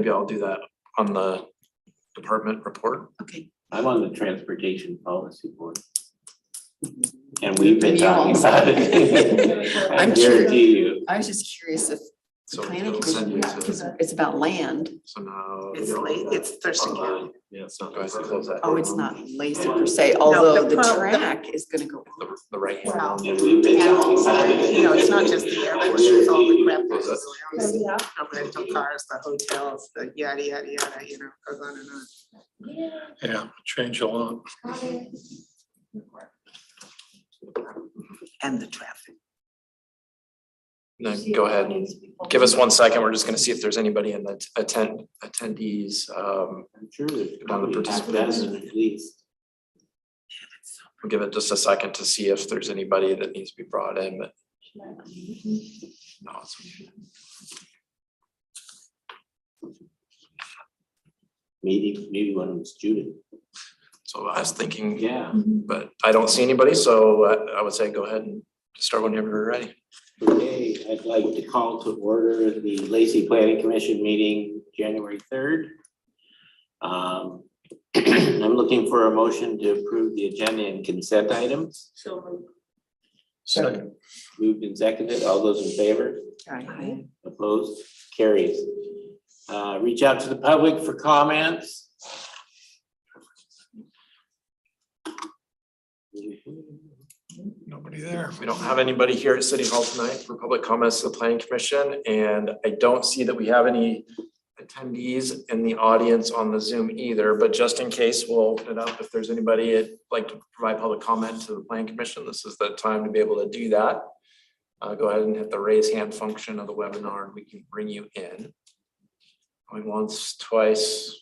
maybe I'll do that on the department report. Okay. I'm on the transportation policy board. And we've been talking about it. I I'm guarantee you. I was just curious if So the planning it'll send you commission, because to, it's about land. so now. It's late, it's Thurston County. Yeah, it's not. Do I have to close that? Oh, it's not Lacey per se, although the the problem- track is gonna go. The right hand. Wow. And we've been talking about it. You know, it's not just the airport, it's all the crap that Close goes that. around. The rental cars, the hotels, the yada, yada, yada, you know, goes on and on. Yeah, change a lot. And the traffic. No, go ahead. Give us 1 second. We're just gonna see if there's anybody in the attendees. I'm sure there's On the probably half a dozen at least. We'll give it just a second to see if there's anybody that needs to be brought in, but. No, it's. Maybe one of them's Judith. So I was thinking, Yeah. but I don't see anybody, so I would say go ahead and start whenever you're ready. Okay, I'd like to call to order the Lacey Planning Commission meeting, January 3rd. I'm looking for a motion to approve the agenda and consent items. Second. Moved and seconded. All those in favor? Aye. Opposed? Carries. Reach out to the public for comments. Nobody there. We don't have anybody here at City Hall tonight for public comments to the Planning Commission, and I don't see that we have any attendees in the audience on the Zoom either, but just in case, we'll open it up. If there's anybody that'd like to provide public comment to the Planning Commission, this is the time to be able to do that. Go ahead and hit the raise hand function of the webinar and we can bring you in. Going once, twice.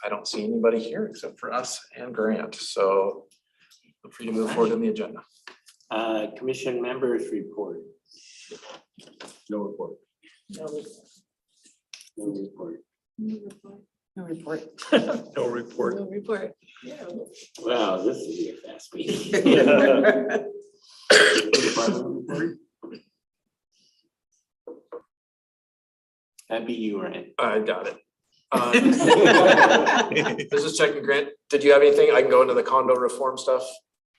I don't see anybody here except for us and Grant, so feel free to move forward in the agenda. Commission members report. No report. No report. No report. No report. No report. Wow, this will be a fast meeting. That'd be you, Ryan. I got it. This is checking. Grant, did you have anything? I can go into the condo reform stuff.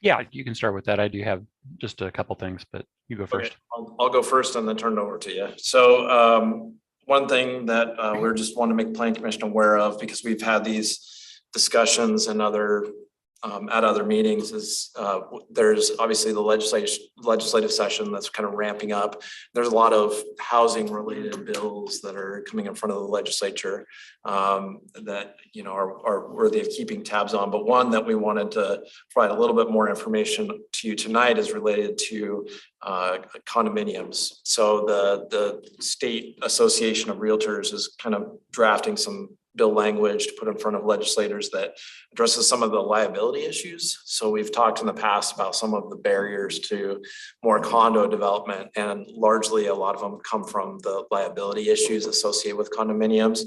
Yeah, you can start with that. I do have just a couple things, but you go first. Okay, I'll go first and then turn it over to you. So one thing that we're just want to make Planning Commission aware of, because we've had these discussions and other at other meetings, is there's obviously the legislative session that's kind of ramping up. There's a lot of housing related bills that are coming in front of the legislature that, you know, are worthy of keeping tabs on. But one that we wanted to provide a little bit more information to you tonight is related to condominiums. So the State Association of Realtors is kind of drafting some bill language to put in front of legislators that addresses some of the liability issues. So we've talked in the past about some of the barriers to more condo development, and largely a lot of them come from the liability issues associated with condominiums.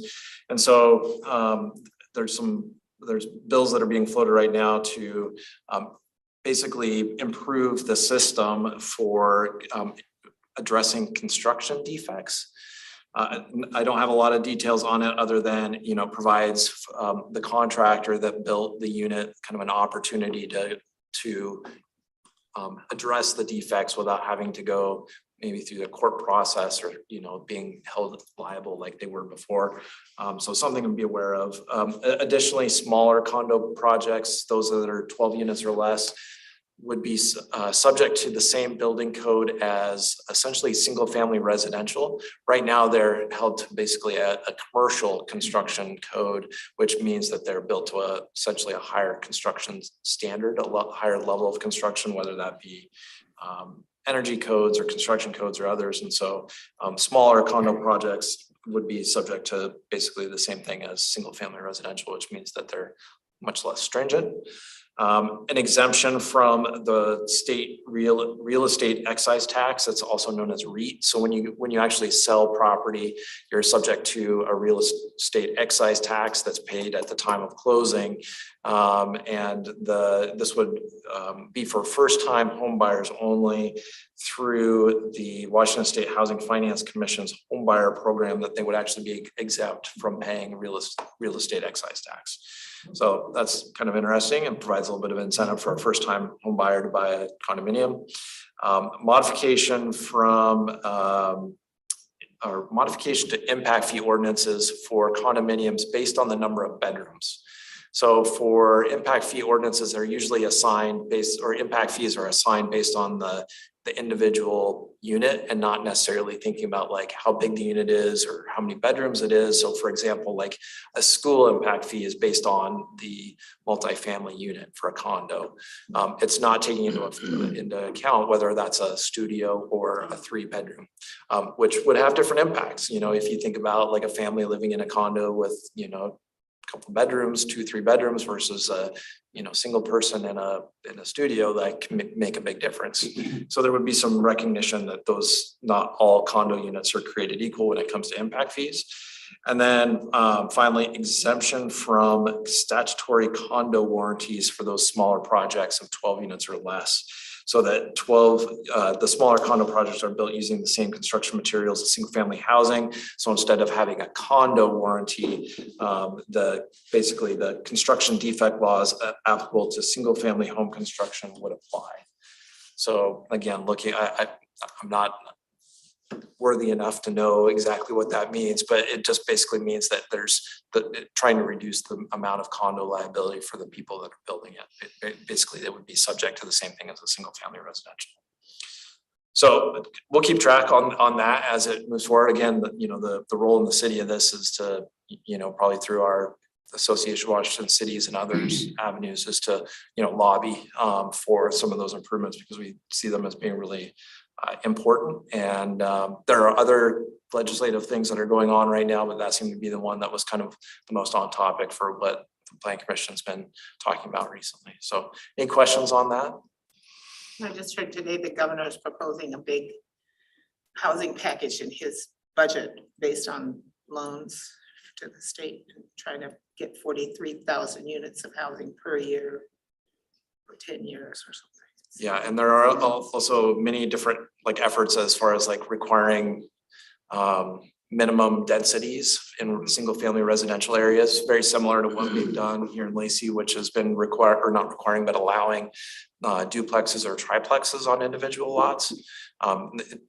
And so there's bills that are being floated right now to basically improve the system for addressing construction defects. I don't have a lot of details on it other than, you know, provides the contractor that built the unit kind of an opportunity to address the defects without having to go maybe through the court process or, you know, being held liable like they were before. So something to be aware of. Additionally, smaller condo projects, those that are 12 units or less, would be subject to the same building code as essentially single family residential. Right now, they're held to basically a commercial construction code, which means that they're built to essentially a higher construction standard, a lot higher level of construction, whether that be energy codes or construction codes or others. And so smaller condo projects would be subject to basically the same thing as single family residential, which means that they're much less stringent. An exemption from the state real estate excise tax, that's also known as REIT. So when you actually sell property, you're subject to a real estate excise tax that's paid at the time of closing. And this would be for first-time home buyers only through the Washington State Housing Finance Commission's home buyer program, that they would actually be exempt from paying real estate excise tax. So that's kind of interesting and provides a little bit of incentive for a first-time home buyer to buy a condominium. Modification or modification to impact fee ordinances for condominiums based on the number of bedrooms. So for impact fee ordinances, they're usually assigned impact fees are assigned based on the individual unit and not necessarily thinking about like how big the unit is or how many bedrooms it is. So for example, like a school impact fee is based on the multifamily unit for a condo. It's not taking into account whether that's a studio or a 3-bedroom, which would have different impacts. You know, if you think about like a family living in a condo with, you know, couple bedrooms, 2-3 bedrooms versus a, you know, single person in a studio, that can make a big difference. So there would be some recognition that not all condo units are created equal when it comes to impact fees. And then finally, exemption from statutory condo warranties for those smaller projects of 12 units or less. So that the smaller condo projects are built using the same construction materials as single family housing. So instead of having a condo warranty, basically the construction defect laws applicable to single family home construction would apply. So again, I'm not worthy enough to know exactly what that means, but it just basically means that there's trying to reduce the amount of condo liability for the people that are building it. Basically, they would be subject to the same thing as a single family residential. So we'll keep track on that as it moves forward. Again, the role in the city of this is to, probably through our Association of Washington Cities and others avenues, is to, lobby for some of those improvements, because we see them as being really important. And there are other legislative things that are going on right now, but that seemed to be the one that was kind of the most on topic for what the Planning Commission's been talking about recently. So any questions on that? I just heard today the governor is proposing a big housing package in his budget based on loans to the state, and trying to get 43,000 units of housing per year for 10 years or something. Yeah, and there are also many different efforts as far as requiring minimum densities in single family residential areas, very similar to what we've done here in Lacey, which has been not requiring, but allowing duplexes or triplexes on individual lots.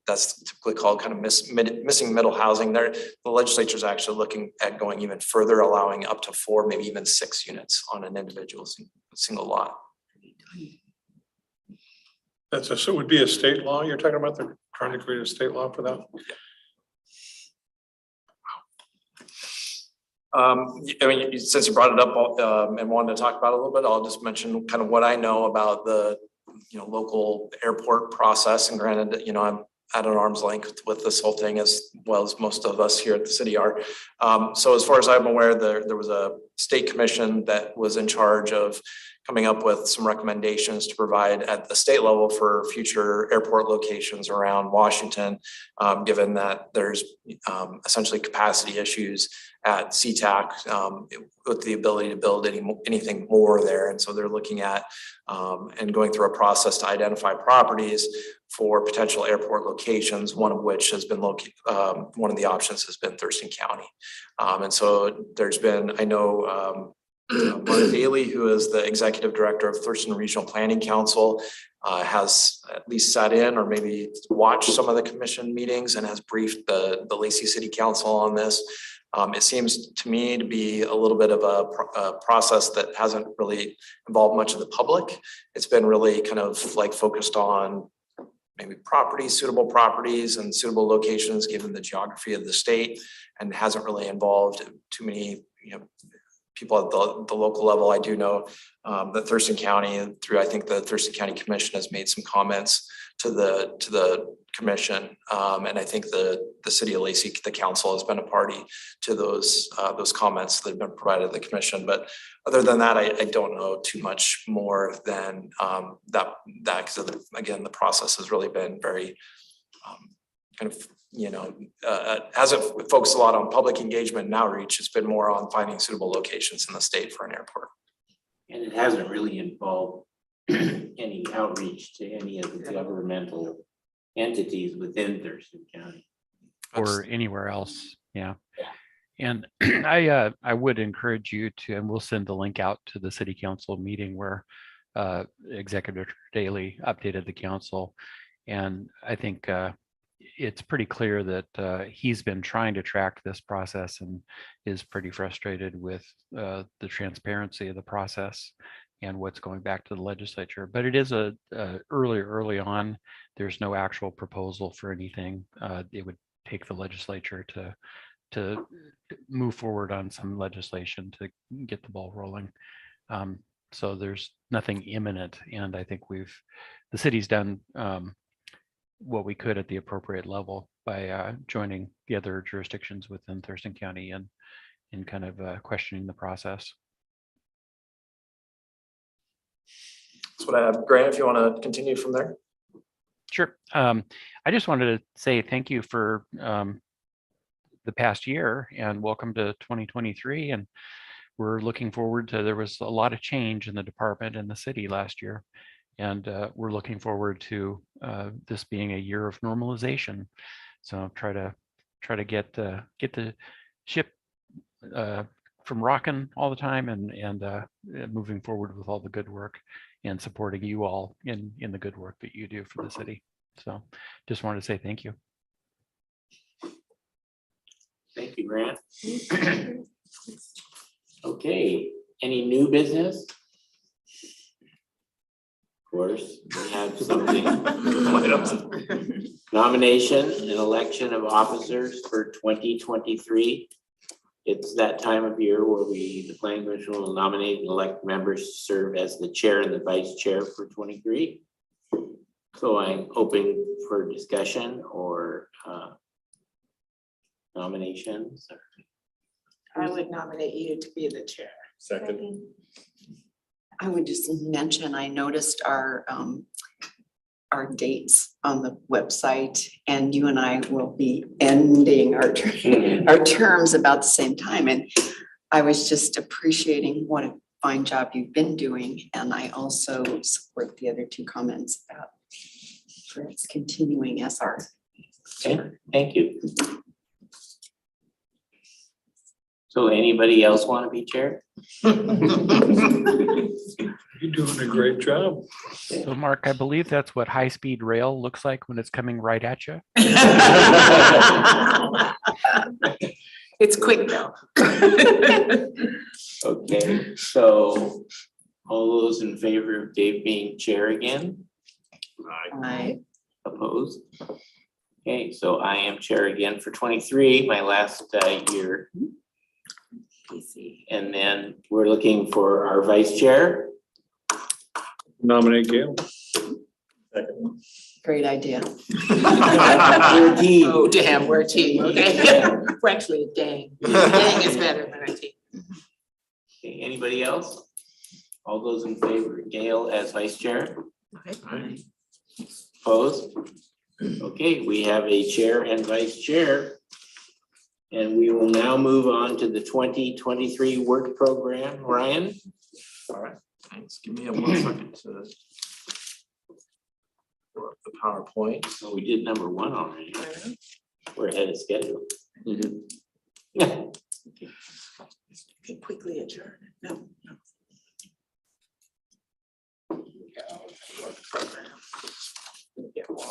That's typically called kind of missing middle housing. The legislature is actually looking at going even further, allowing up to 4, maybe even 6 units on an individual single lot. So it would be a state law you're talking about? They're trying to create a state law for that? I mean, since you brought it up and wanted to talk about it a little bit, I'll just mention kind of what I know about the local airport process. And granted, I'm at an arm's length with this whole thing, as well as most of us here at the city are. So as far as I'm aware, there was a state commission that was in charge of coming up with some recommendations to provide at the state level for future airport locations around Washington, given that there's essentially capacity issues at SeaTac with the ability to build anything more there. And so they're looking at and going through a process to identify properties for potential airport locations, one of which has been one of the options has been Thurston County. And so there's been, I know, Mark Bailey, who is the executive director of Thurston Regional Planning Council, has at least sat in or maybe watched some of the commission meetings and has briefed the Lacey City Council on this. It seems to me to be a little bit of a process that hasn't really involved much of the public. It's been really kind of focused on maybe suitable properties and suitable locations given the geography of the state, and hasn't really involved too many, people at the local level. I do know that Thurston County, through I think the Thurston County Commission, has made some comments to the commission, and I think the city of Lacey, the council, has been a party to those comments that have been provided to the commission. But other than that, I don't know too much more than that because again, the process has really been very kind of hasn't focused a lot on public engagement and outreach. It's been more on finding suitable locations in the state for an airport. And it hasn't really involved any outreach to any of the governmental entities within Thurston County. Or anywhere else, yeah. Yeah. And I would encourage you to, and we'll send the link out to the city council meeting where Executive Daily updated the council. And I think it's pretty clear that he's been trying to track this process and is pretty frustrated with the transparency of the process and what's going back to the legislature. But it is early on. There's no actual proposal for anything. It would take the legislature to move forward on some legislation to get the ball rolling. So there's nothing imminent, and I think the city's done what we could at the appropriate level by joining the other jurisdictions within Thurston County and in kind of questioning the process. That's what I have. Grant, if you want to continue from there. Sure. I just wanted to say thank you for the past year and welcome to 2023. And we're looking forward to, there was a lot of change in the department and the city last year. And we're looking forward to this being a year of normalization. So try to get the ship from rocking all the time and moving forward with all the good work and supporting you all in the good work that you do for the city. So just wanted to say thank you. Thank you, Grant. Okay, any new business? Of course, we have something. Nomination and election of officers for 2023. It's that time of year where the planning commission will nominate and elect members to serve as the chair and the vice chair for 23. So I'm open for discussion or nominations. I would nominate you to be the chair. Second. I would just mention, I noticed our dates on the website, and you and I will be ending our terms about the same time. And I was just appreciating what a fine job you've been doing. And I also support the other two comments about for its continuing as our. Okay, thank you. So anybody else want to be chair? You're doing a great job. So Mark, I believe that's what high-speed rail looks like when it's coming right at you. It's quick though. Okay, so all those in favor of Dave being chair again? I Opposed? Okay, so I am chair again for 23, my last year. And then we're looking for our vice chair. Nominate Gail. great idea. We're a team. Oh, damn, we're a team, okay? We're actually a gang. Gang is better than a team. Okay, anybody else? All those in favor, Gail as vice chair? Opposed? Okay, we have a chair and vice chair. And we will now move on to the 2023 work program. Ryan? All right, thanks. Give me a 1 second to pull up the PowerPoint. So we did number 1 already. We're ahead of schedule. Okay, quickly adjourn. No. Get one.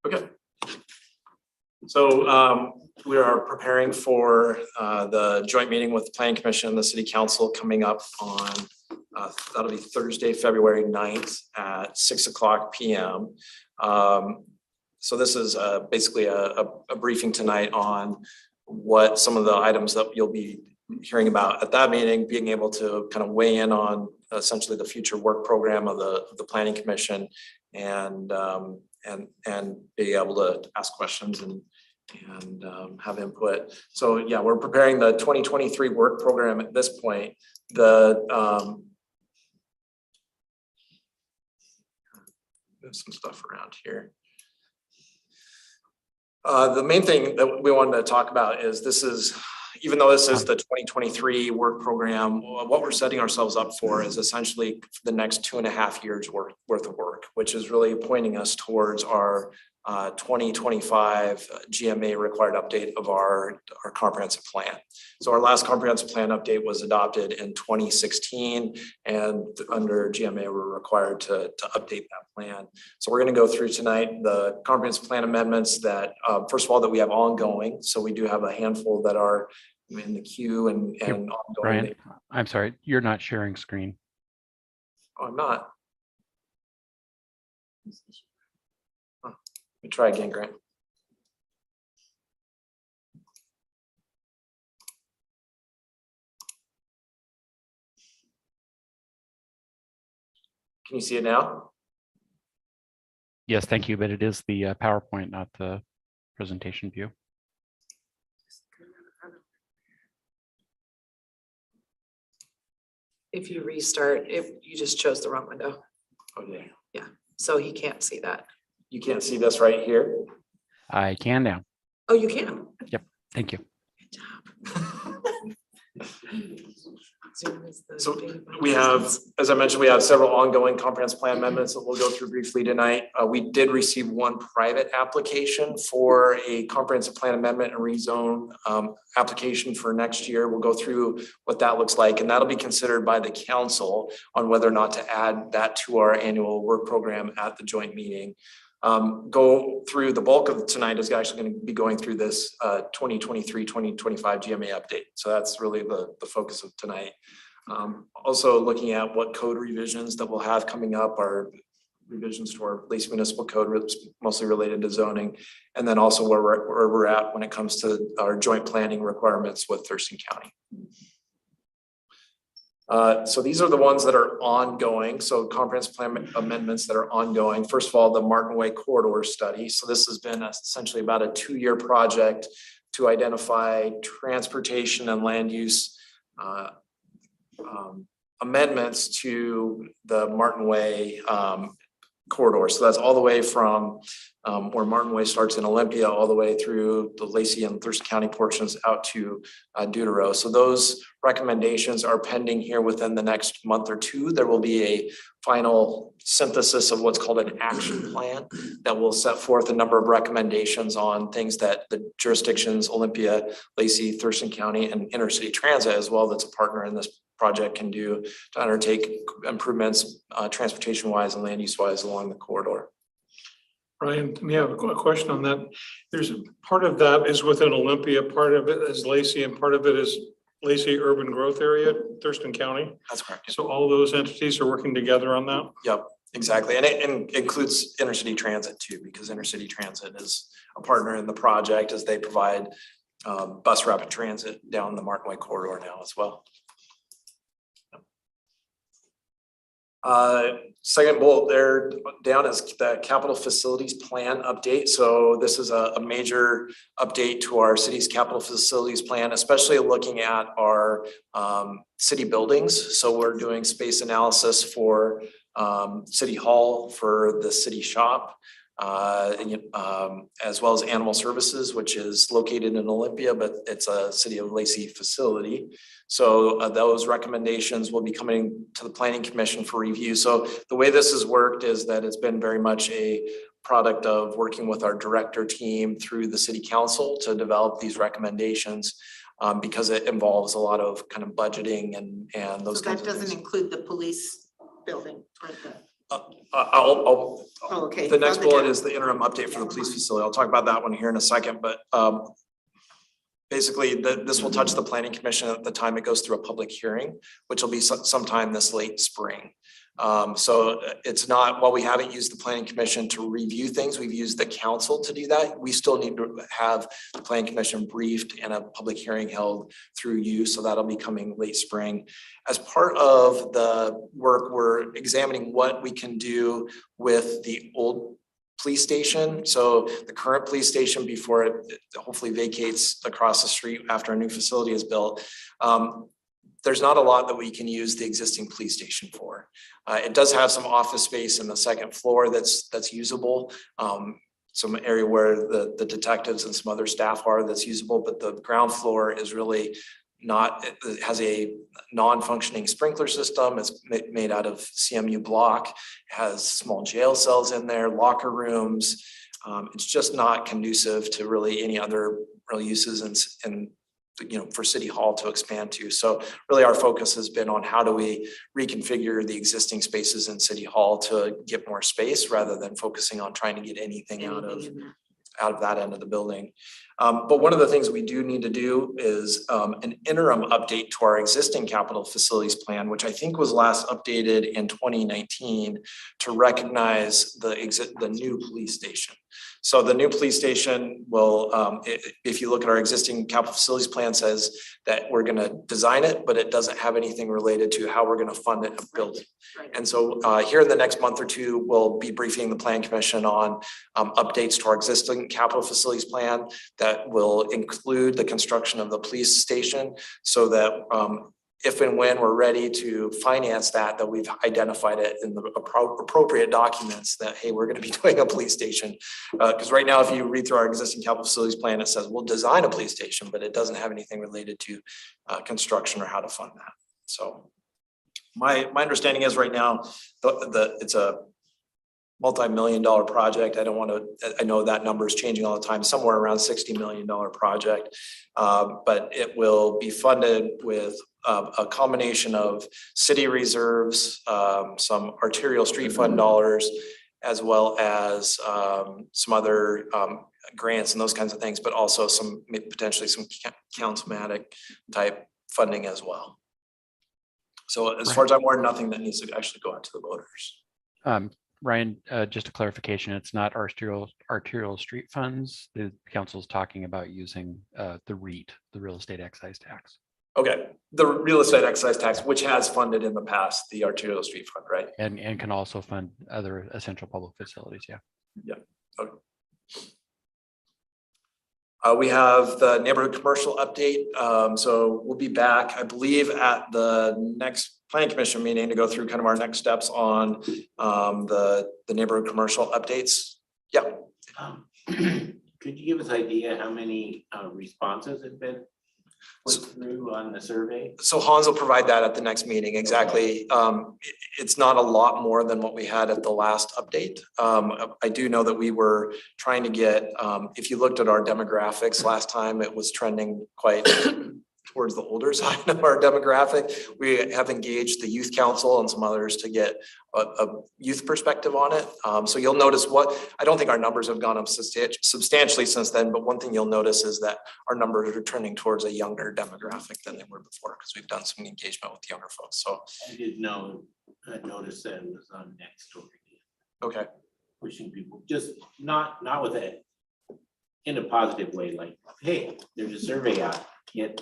Okay. So we are preparing for the joint meeting with the Planning Commission and the City Council coming up on, that'll be Thursday, February 9th at 6:00 p.m. So this is basically a briefing tonight on what some of the items that you'll be hearing about at that meeting, being able to kind of weigh in on essentially the future work program of the Planning Commission and be able to ask questions and have input. So yeah, we're preparing the 2023 work program at this point. There's some stuff around here. The main thing that we wanted to talk about is even though this is the 2023 work program, what we're setting ourselves up for is essentially the next 2.5 years worth of work, which is really pointing us towards our 2025 GMA required update of our comprehensive plan. So our last comprehensive plan update was adopted in 2016, and under GMA, we're required to update that plan. So we're going to go through tonight the comprehensive plan amendments that, first of all, that we have ongoing. So we do have a handful that are in the queue and ongoing. Brian, I'm sorry, you're not sharing screen. Oh, I'm not. Let me try again, Grant. Can you see it now? Yes, thank you, but it is the PowerPoint, not the presentation view. If you restart, if you just chose the wrong window, Oh, yeah. so he can't see that. You can't see this right here. I can now. Oh, you can. Thank you. Zoom is the So big we have, as I mentioned, we have several ongoing comprehensive plan amendments that we'll go through briefly tonight. We did receive one private application for a comprehensive plan amendment and rezone application for next year. We'll go through what that looks like, and that'll be considered by the council on whether or not to add that to our annual work program at the joint meeting. Go through the bulk of tonight is actually going to be going through this 2023-2025 GMA update. So that's really the focus of tonight. Also looking at what code revisions that we'll have coming up are revisions to our Lacey Municipal Code, mostly related to zoning, and then also where we're at when it comes to our joint planning requirements with Thurston County. So these are the ones that are ongoing. So comprehensive plan amendments that are ongoing. First of all, the Martin Way corridor study. So this has been essentially about a 2-year project to identify transportation and land use amendments to the Martin Way corridor. So that's all the way from where Martin Way starts in Olympia, all the way through the Lacey and Thurston County portions out to Deutero. So those recommendations are pending here within the next month or two. There will be a final synthesis of what's called an action plan that will set forth a number of recommendations on things that the jurisdictions, Olympia, Lacey, Thurston County, and Intercity Transit as well, that's a partner in this project, can do to undertake improvements transportation wise and land use wise along the corridor. Brian, we have a question on that. There's part of that is within Olympia, part of it is Lacey, and part of it is Lacey Urban Growth Area, Thurston County. That's correct. So all those entities are working together on that? Yep, exactly. And it includes Intercity Transit too, because Intercity Transit is a partner in the project as they provide bus rapid transit down the Martin Way corridor now as well. Second bullet there down is the capital facilities plan update. So this is a major update to our city's capital facilities plan, especially looking at our city buildings. So we're doing space analysis for City Hall, for the city shop, as well as Animal Services, which is located in Olympia, but it's a City of Lacey facility. So those recommendations will be coming to the Planning Commission for review. So the way this has worked is that it's been very much a product of working with our director team through the City Council to develop these recommendations because it involves a lot of kind of budgeting and those So kinds that of things. doesn't include the police building or the, Oh, okay. the next on the bullet deck. is the interim update for the police facility. I'll talk about that one here in a second, but basically this will touch the Planning Commission at the time it goes through a public hearing, which will be sometime this late spring. So it's not, while we haven't used the Planning Commission to review things, we've used the council to do that. We still need to have the Planning Commission briefed and a public hearing held through you. So that'll be coming late spring. As part of the work, we're examining what we can do with the old police station. So the current police station, before it hopefully vacates across the street after a new facility is built, there's not a lot that we can use the existing police station for. It does have some office space in the second floor that's usable. some area where the detectives and some other staff are that's usable, but the ground floor is really not, it has a non-functioning sprinkler system. It's made out of CMU block, has small jail cells in there, locker rooms. It's just not conducive to really any other real uses and for City Hall to expand to. So really our focus has been on how do we reconfigure the existing spaces in City Hall to get more space rather than focusing on trying to get anything out of that end of the building. But one of the things we do need to do is an interim update to our existing capital facilities plan, which I think was last updated in 2019 to recognize the new police station. So the new police station will, if you look at our existing capital facilities plan, says that we're going to design it, but it doesn't have anything related to how we're going to fund it and build it. And so here in the next month or two, we'll be briefing the Plan Commission on updates to our existing capital facilities plan that will include the construction of the police station so that if and when we're ready to finance that we've identified it in the appropriate documents that, hey, we're going to be doing a police station. Because right now, if you read through our existing capital facilities plan, it says we'll design a police station, but it doesn't have anything related to construction or how to fund that. So my understanding is right now, it's a multi-million-dollar project. I know that number is changing all the time, somewhere around $60 million project. But it will be funded with a combination of city reserves, some arterial street fund dollars, as well as some other grants and those kinds of things, but also potentially some councilmatic type funding as well. So as far as I'm aware, nothing that needs to actually go out to the voters. Ryan, just a clarification, it's not arterial street funds. The council is talking about using the REIT, the real estate excise tax. Okay, the real estate excise tax, which has funded in the past the arterial street fund, right? And can also fund other essential public facilities, yeah. Yeah, okay. We have the neighborhood commercial update. So we'll be back, I believe, at the next Plan Commission meeting to go through kind of our next steps on the neighborhood commercial updates. Yeah. Could you give us an idea how many responses have been put through on the survey? So Hans will provide that at the next meeting, exactly. It's not a lot more than what we had at the last update. I do know that we were trying to get, if you looked at our demographics last time, it was trending quite towards the older side of our demographic. We have engaged the youth council and some others to get a youth perspective on it. So you'll notice I don't think our numbers have gone up substantially since then, but one thing you'll notice is that our numbers are trending towards a younger demographic than they were before because we've done some engagement with younger folks. So I did notice that it was on Nextdoor. Okay. Pushing people, just not with it in a positive way, like, hey, there's a survey out, yep.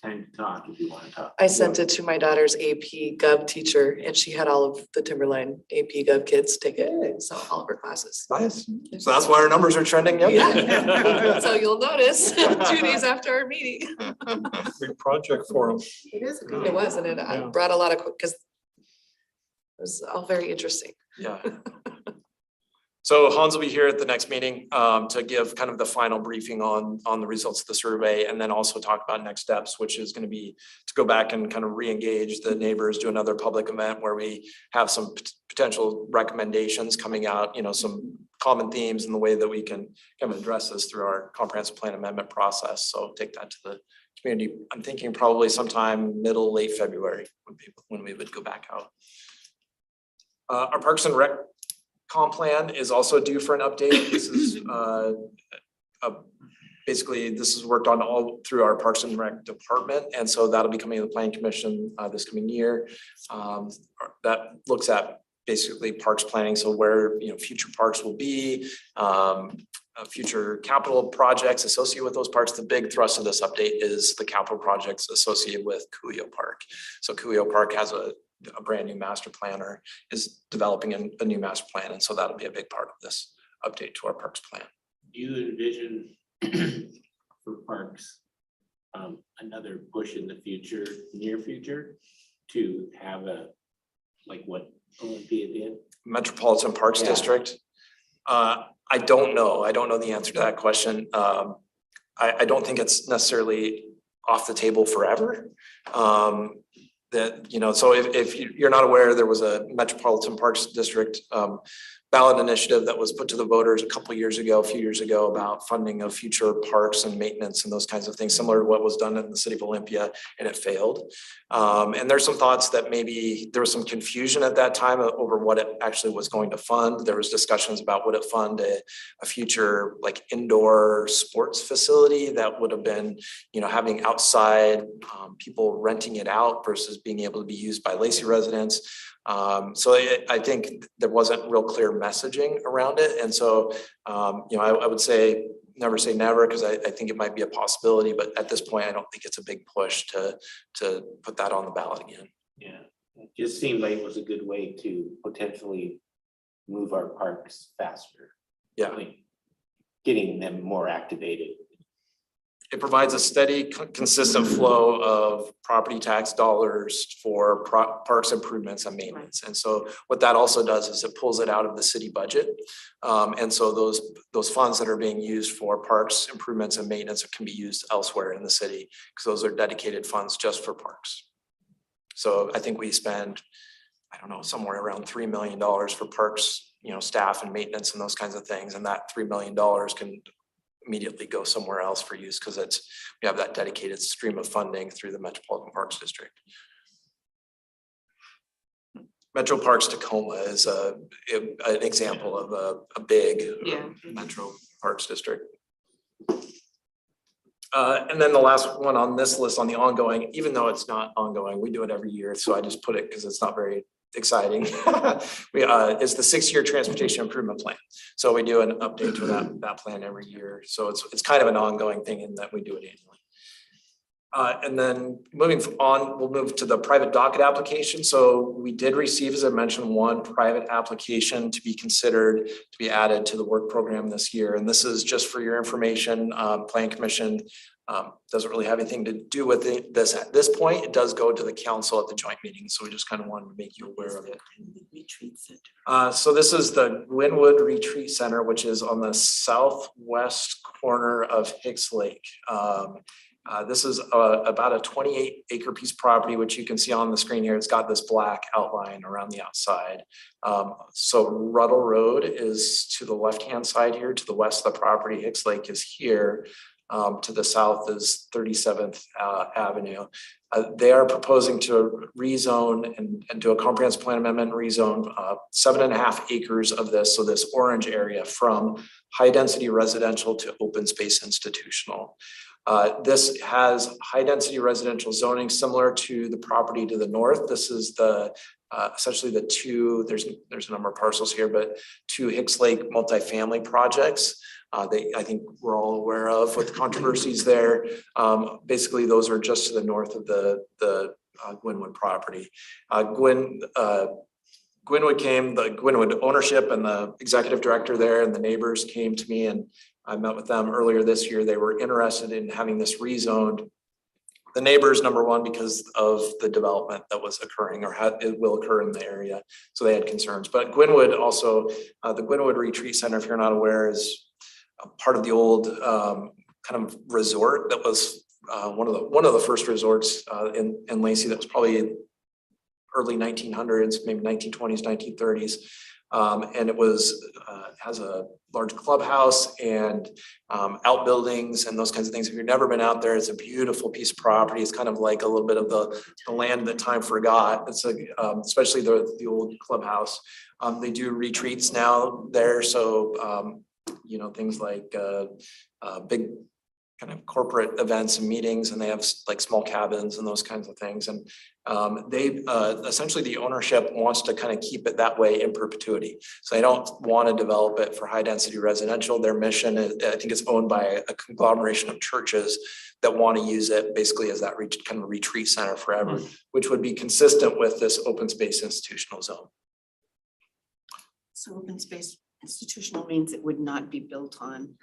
Time to talk if you want to talk. I sent it to my daughter's AP Gov teacher and she had all of the Timberline AP Gov kids take it, so all of her classes. Nice. So that's why our numbers are trending. Yep. Yeah. So you'll notice 2 days after our meeting. Big project for them. It is a It good. was, and it Yeah. brought a lot of, because it was all very interesting. Yeah. So Hans will be here at the next meeting to give kind of the final briefing on the results of the survey and then also talk about next steps, which is going to be to go back and kind of re-engage the neighbors, do another public event where we have some potential recommendations coming out, some common themes in the way that we can kind of address this through our comprehensive plan amendment process. So take that to the community. I'm thinking probably sometime late February would be when we would go back out. Our Parks and Rec comp plan is also due for an update. This is basically this is worked on all through our Parks and Rec department, and so that'll be coming to the Planning Commission this coming year. That looks at basically parks planning, so where future parks will be, future capital projects associated with those parks. The big thrust of this update is the capital projects associated with Cuyo Park. So Cuyo Park has a brand new master planner, is developing a new master plan, and so that'll be a big part of this update to our parks plan. Do you envision for parks another push in the near future to have like what Olympia did? Metropolitan Parks Yeah. District. I don't know. I don't know the answer to that question. I don't think it's necessarily off the table forever. That, you know, so if you're not aware, there was a Metropolitan Parks District ballot initiative that was put to the voters a few years ago about funding of future parks and maintenance and those kinds of things, similar to what was done in the city of Olympia, and it failed. And there's some thoughts that maybe there was some confusion at that time over what it actually was going to fund. There was discussions about would it fund a future like indoor sports facility that would have been, you know, having outside people renting it out versus being able to be used by Lacey residents. So I think there wasn't real clear messaging around it. And so, you know, I would say never, because I think it might be a possibility, but at this point, I don't think it's a big push to put that on the ballot again. Yeah, it just seemed like it was a good way to potentially move our parks faster. Yeah. Like, getting them more activated. It provides a steady, consistent flow of property tax dollars for parks improvements and maintenance. And so what that also does is it pulls it out of the city budget. And so those funds that are being used for parks improvements and maintenance can be used elsewhere in the city, because those are dedicated funds just for parks. So I think we spend, I don't know, somewhere around $3 million for parks, you know, staff and maintenance and those kinds of things. And that $3 million can immediately go somewhere else for use, because we have that dedicated stream of funding through the Metropolitan Parks District. Metro Parks Tacoma is an example of a big Metro Parks District. And then the last one on this list on the ongoing, even though it's not ongoing, we do it every year, so I just put it because it's not very exciting. Is the 6-year transportation improvement plan. So we do an update to that plan every year. So it's kind of an ongoing thing in that we do it annually. And then moving on, we'll move to the private docket application. So we did receive, as I mentioned, one private application to be considered to be added to the work program this year. And this is just for your information. Plan Commission doesn't really have anything to do with this at this point. It does go to the council at the joint meeting. So we just kind of wanted to make you aware of it. So this is the Gwenwood Retreat Center, which is on the southwest corner of Hicks Lake. This is about a 28-acre piece of property, which you can see on the screen here. It's got this black outline around the outside. So Ruddle Road is to the left-hand side here. To the west of the property, Hicks Lake is here. To the south is 37th Avenue. They are proposing to rezone and do a comprehensive plan amendment rezone 7.5 acres of this. So this orange area from high density residential to open space institutional. This has high density residential zoning similar to the property to the north. This is the essentially the two, there's a number of parcels here, but two Hicks Lake multifamily projects. I think we're all aware of with controversies there. Basically, those are just to the north of the Gwenwood property. Gwenwood ownership and the executive director there and the neighbors came to me, and I met with them earlier this year. They were interested in having this rezoned. The neighbors, number one, because of the development that was occurring or it will occur in the area. So they had concerns. But Gwenwood also, the Gwenwood Retreat Center, if you're not aware, is a part of the old kind of resort that was one of the first resorts in Lacey. That was probably early 1900s, maybe 1920s, 1930s. And it was has a large clubhouse and outbuildings and those kinds of things. If you've never been out there, it's a beautiful piece of property. It's kind of like a little bit of the land that time forgot. It's especially the old clubhouse. They do retreats now there, so you know, things like big kind of corporate events and meetings, and they have like small cabins and those kinds of things. And they essentially the ownership wants to kind of keep it that way in perpetuity. So they don't want to develop it for high density residential. Their mission is, I think it's owned by a conglomeration of churches that want to use it basically as that kind of retreat center forever, which would be consistent with this open space institutional zone. So open space institutional means it would not be built on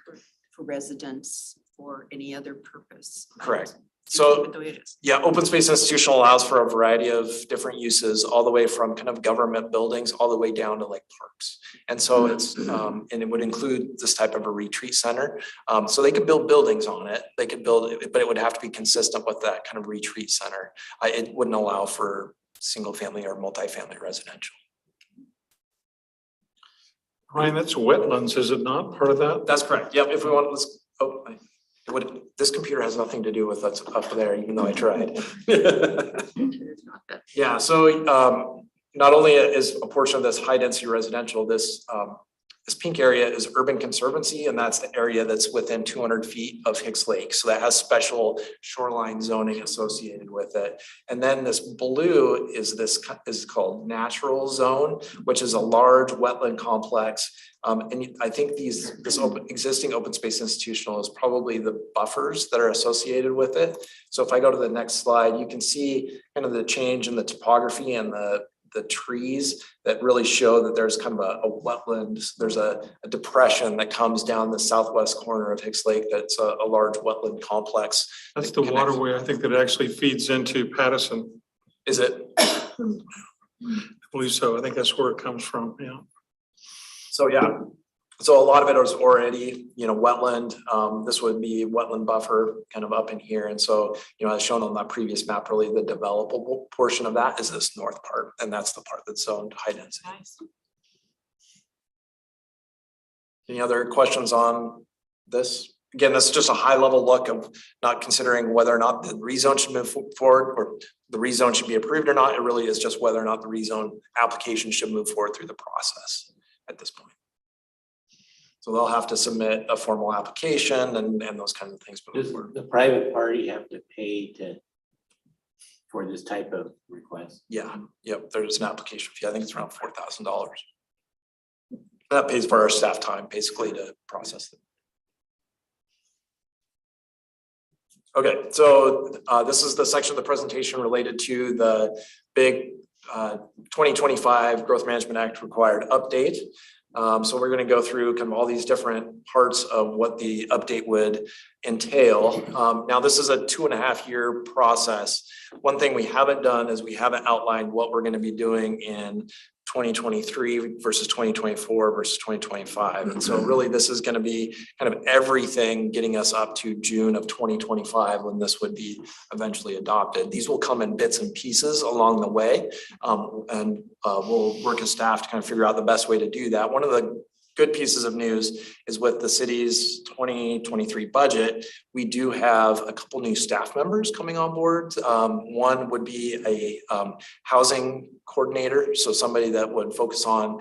for residents or any other purpose. Right? Correct. So Keep it the way it is. yeah, open space institutional allows for a variety of different uses, all the way from kind of government buildings, all the way down to like parks. And so it's, and it would include this type of a retreat center. So they could build buildings on it, they could build it, but it would have to be consistent with that kind of retreat center. It wouldn't allow for single family or multifamily residential. Ryan, that's wetlands, is it not part of that? That's correct. Yep, if we want, let's, this computer has nothing to do with what's up there, even though I tried. Yeah, so not only is a portion of this high density residential, this pink area is urban conservancy, and that's the area that's within 200 feet of Hicks Lake. So that has special shoreline zoning associated with it. And then this blue is called natural zone, which is a large wetland complex. And I think this existing open space institutional is probably the buffers that are associated with it. So if I go to the next slide, you can see kind of the change in the topography and the trees that really show that there's kind of a wetland. There's a depression that comes down the southwest corner of Hicks Lake that's a large wetland complex. That's that the connects- waterway, I think, that actually feeds into Pattison. Is it? I believe so. I think that's where it comes from, yeah. So yeah, so a lot of it is already, wetland. This would be wetland buffer kind of up in here. And so, as shown on that previous map, really the developable portion of that is this north part. And that's the part that's zoned high density. Nice. Any other questions on this? Again, this is just a high level look of not considering whether or not the rezone should move forward or the rezone should be approved or not. It really is just whether or not the rezone application should move forward through the process at this point. So they'll have to submit a formal application and those kinds of things. Does the private party have to pay for this type of request? Yeah, yep, there's an application fee. I think it's around $4,000. That pays for our staff time basically to process it. Okay, so this is the section of the presentation related to the big 2025 Growth Management Act required update. So we're going to go through kind of all these different parts of what the update would entail. Now, this is a 2.5-year process. One thing we haven't done is we haven't outlined what we're going to be doing in 2023 versus 2024 versus 2025. And so really this is going to be kind of everything getting us up to June of 2025 when this would be eventually adopted. These will come in bits and pieces along the way. And we'll work as staff to kind of figure out the best way to do that. One of the good pieces of news is with the city's 2023 budget, we do have a couple new staff members coming on board. One would be a housing coordinator, so somebody that would focus on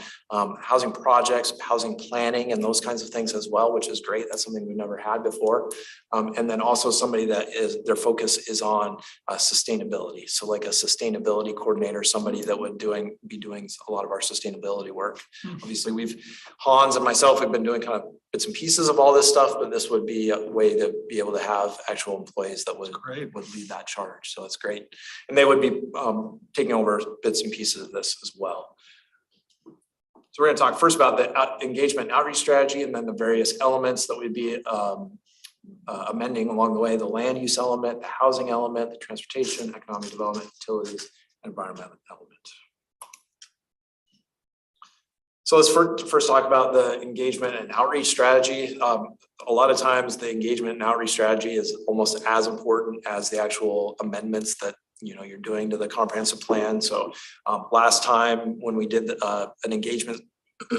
housing projects, housing planning, and those kinds of things as well, which is great. That's something we've never had before. And then also somebody that their focus is on sustainability. So like a sustainability coordinator, somebody that would be doing a lot of our sustainability work. Obviously, Hans and myself have been doing kind of bits and pieces of all this stuff, but this would be a way to be able to have actual employees that would lead that charge. So it's great. And they would be taking over bits and pieces of this as well. So we're going to talk first about the engagement and outreach strategy, and then the various elements that we'd be amending along the way: the land use element, the housing element, the transportation, economic development, utilities, and environmental element. So let's first talk about the engagement and outreach strategy. A lot of times the engagement and outreach strategy is almost as important as the actual amendments that you're doing to the comprehensive plan. So last time when we did an engagement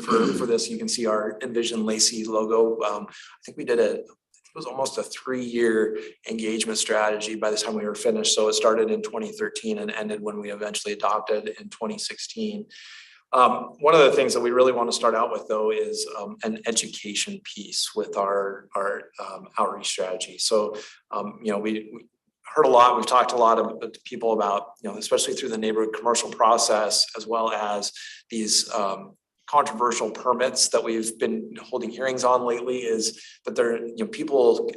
for this, you can see our Envision Lacey logo. I think we did it was almost a 3-year engagement strategy by the time we were finished. So it started in 2013 and ended when we eventually adopted in 2016. One of the things that we really want to start out with, though, is an education piece with our outreach strategy. So, we heard a lot. We've talked a lot to people about, especially through the neighborhood commercial process, as well as these controversial permits that we've been holding hearings on lately. Is that people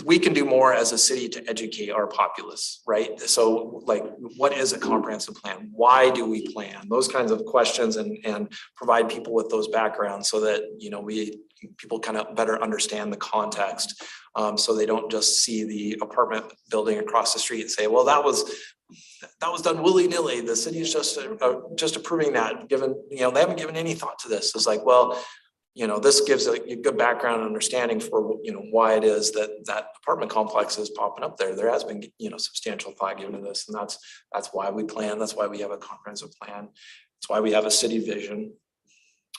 we can do more as a city to educate our populace, right? So like, what is a comprehensive plan? Why do we plan? Those kinds of questions and provide people with those backgrounds so that, you know, people kind of better understand the context. So they don't just see the apartment building across the street and say, well, that was done willy-nilly. The city is just approving that, given, you know, they haven't given any thought to this. It's like, well, you know, this gives a good background and understanding for, you know, why it is that apartment complex is popping up there. There has been, you know, substantial thought given to this, and that's why we plan. That's why we have a comprehensive plan. That's why we have a city vision.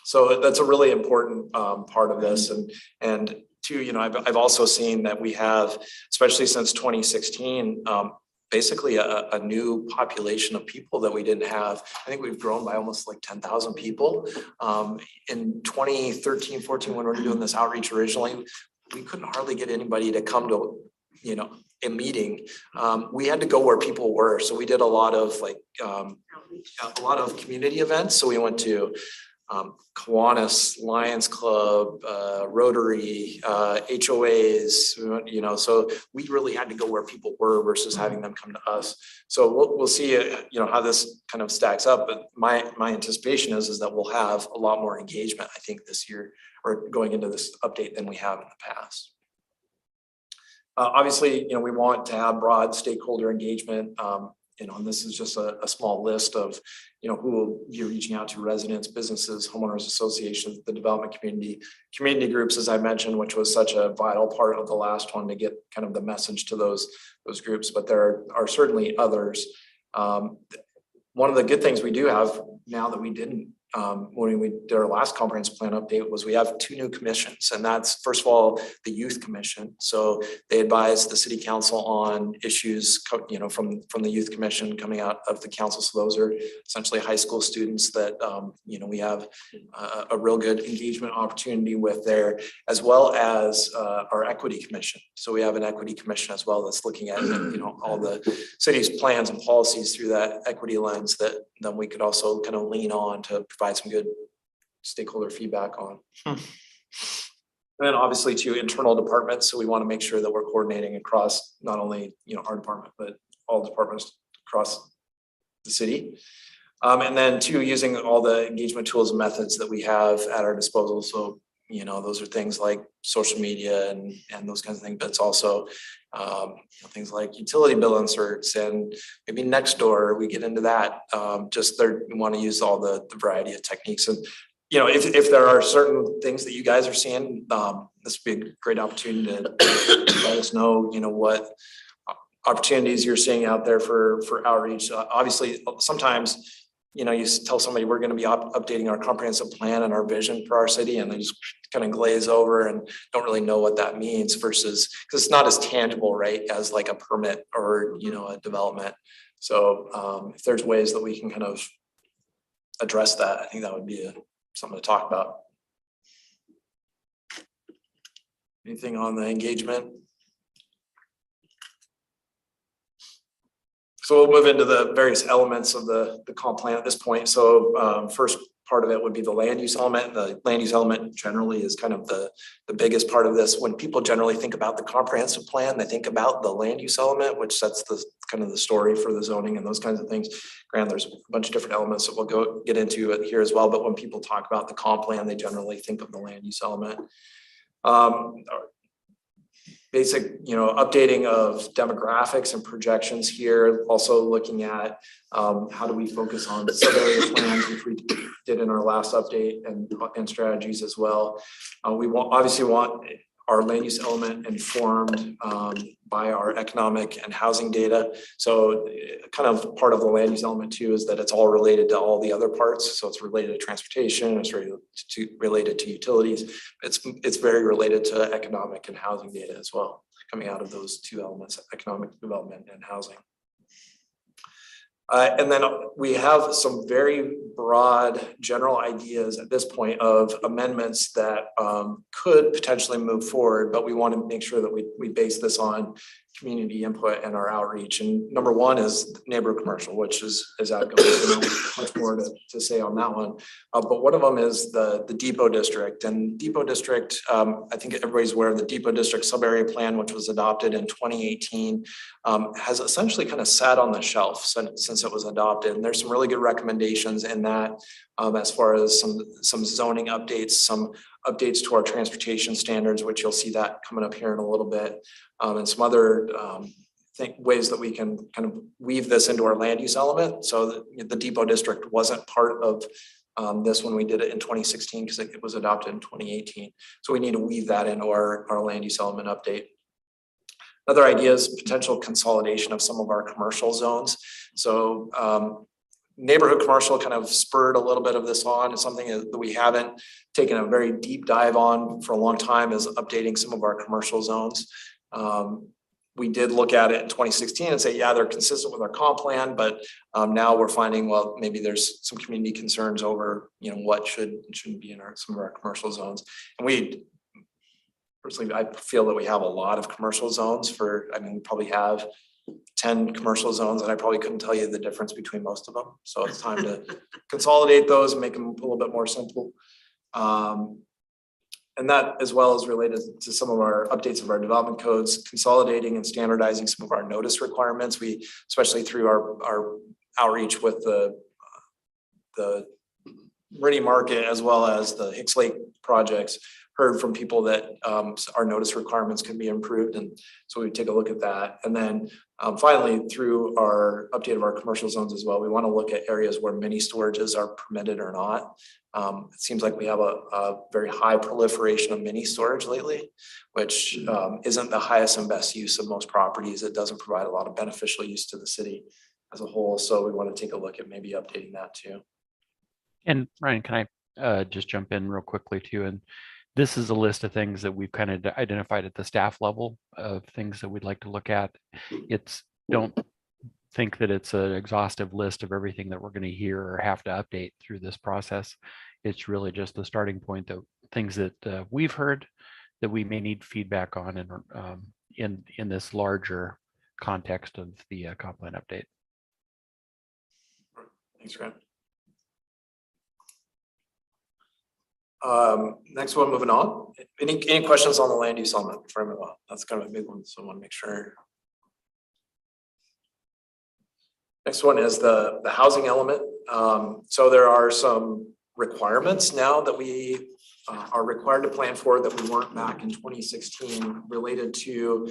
So that's a really important part of this. And two, you know, I've also seen that we have, especially since 2016, basically a new population of people that we didn't have. I think we've grown by almost like 10,000 people. In 2013, 14, when we were doing this outreach originally, we couldn't hardly get anybody to come to, you know, a meeting. We had to go where people were. So we did a lot of like, a lot of community events. So we went to Kiwanis, Lions Club, Rotary, HOAs, you know, so we really had to go where people were versus having them come to us. So we'll see, you know, how this kind of stacks up. But my anticipation is that we'll have a lot more engagement, I think, this year or going into this update than we have in the past. Obviously, you know, we want to have broad stakeholder engagement. You know, and this is just a small list of, you know, who will be reaching out to: residents, businesses, homeowners associations, the development community groups, as I mentioned, which was such a vital part of the last one to get kind of the message to those groups. But there are certainly others. One of the good things we do have now that we didn't when we did our last comprehensive plan update was we have 2 new commissions, and that's, first of all, the Youth Commission. So they advise the city council on issues, you know, from the Youth Commission coming out of the council. So those are essentially high school students that, you know, we have a real good engagement opportunity with there, as well as our Equity Commission. So we have an Equity Commission as well that's looking at, you know, all the city's plans and policies through that equity lens that then we could also kind of lean on to provide some good stakeholder feedback on. And then obviously to internal departments. So we want to make sure that we're coordinating across not only, you know, our department, but all departments across the city. And then two, using all the engagement tools and methods that we have at our disposal. So, you know, those are things like social media and those kinds of things, but it's also things like utility bill inserts and maybe Nextdoor. We get into that. Just we want to use all the variety of techniques. And, you know, if there are certain things that you guys are seeing, this would be a great opportunity to let us know, you know, what opportunities you're seeing out there for outreach. Obviously, sometimes, you know, you tell somebody we're going to be updating our comprehensive plan and our vision for our city, and they just kind of glaze over and don't really know what that means versus, because it's not as tangible, right, as like a permit or, you know, a development. So if there's ways that we can kind of address that, I think that would be something to talk about. Anything on the engagement? So we'll move into the various elements of the comp plan at this point. So first part of it would be the land use element. The land use element generally is kind of the biggest part of this. When people generally think about the comprehensive plan, they think about the land use element, which sets the kind of the story for the zoning and those kinds of things. Granted, there's a bunch of different elements that we'll get into it here as well. But when people talk about the comp plan, they generally think of the land use element. Basic, you know, updating of demographics and projections here. Also looking at how do we focus on sub-area plans, which we did in our last update, and strategies as well. We obviously want our land use element informed by our economic and housing data. So kind of part of the land use element too is that it's all related to all the other parts. So it's related to transportation, it's related to utilities. It's very related to economic and housing data as well, coming out of those two elements, economic development and housing. And then we have some very broad general ideas at this point of amendments that could potentially move forward, but we want to make sure that we base this on, community input and our outreach. And number one is neighborhood commercial, which is outgoing. So much more to say on that one. But one of them is the Depot District. And Depot District, I think everybody's aware of the Depot District sub-area plan, which was adopted in 2018, has essentially kind of sat on the shelf since it was adopted. And there's some really good recommendations in that as far as some zoning updates, some updates to our transportation standards, which you'll see that coming up here in a little bit. And some other ways that we can kind of weave this into our land use element. So the Depot District wasn't part of this when we did it in 2016 because it was adopted in 2018. So we need to weave that into our land use element update. Another idea is potential consolidation of some of our commercial zones. So neighborhood commercial kind of spurred a little bit of this on. It's something that we haven't taken a very deep dive on for a long time, is updating some of our commercial zones. We did look at it in 2016 and say, yeah, they're consistent with our comp plan, but now we're finding, well, maybe there's some community concerns over, what should and shouldn't be in some of our commercial zones. And personally, I feel that we have a lot of commercial zones we probably have 10 commercial zones, and I probably couldn't tell you the difference between most of them. So it's time to consolidate those and make them a little bit more simple. And that as well is related to some of our updates of our development codes, consolidating and standardizing some of our notice requirements. We, especially through our outreach with the Meridian Market as well as the Hicks Lake projects, heard from people that our notice requirements can be improved. And so we take a look at that. And then finally, through our update of our commercial zones as well, we want to look at areas where mini storages are permitted or not. It seems like we have a very high proliferation of mini storage lately, which isn't the highest and best use of most properties. It doesn't provide a lot of beneficial use to the city as a whole. So we want to take a look at maybe updating that too. And Ryan, can I just jump in real quickly too? And this is a list of things that we've kind of identified at the staff level of things that we'd like to look at. Don't think that it's an exhaustive list of everything that we're going to hear or have to update through this process. It's really just the starting point of things that we've heard that we may need feedback on and in this larger context of the comp plan update. Thanks, Grant. Next one, moving on. Any questions on the land use element before I move on? That's kind of a big one, so I want to make sure. Next one is the housing element. So there are some requirements now that we are required to plan for that we weren't back in 2016 related to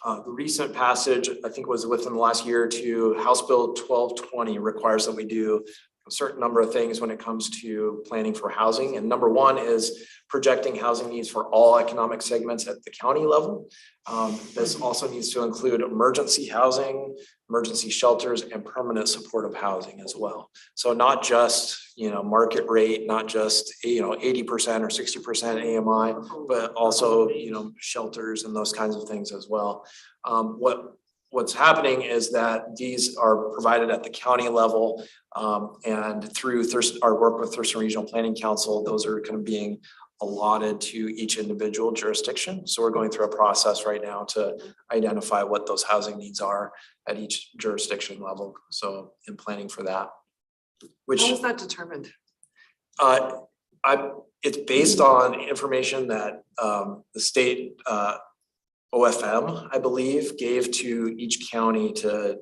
the recent passage. I think it was within the last year or two. House Bill 1220 requires that we do a certain number of things when it comes to planning for housing. And number one is projecting housing needs for all economic segments at the county level. This also needs to include emergency housing, emergency shelters, and permanent supportive housing as well. So not just, market rate, not just, 80% or 60% AMI, but also, shelters and those kinds of things as well. What's happening is that these are provided at the county level, and through our work with Thurston Regional Planning Council, those are kind of being allotted to each individual jurisdiction. So we're going through a process right now to identify what those housing needs are at each jurisdiction level. So in planning for that. Which How is that determined? it's based on information that the state OFM, I believe, gave to each county to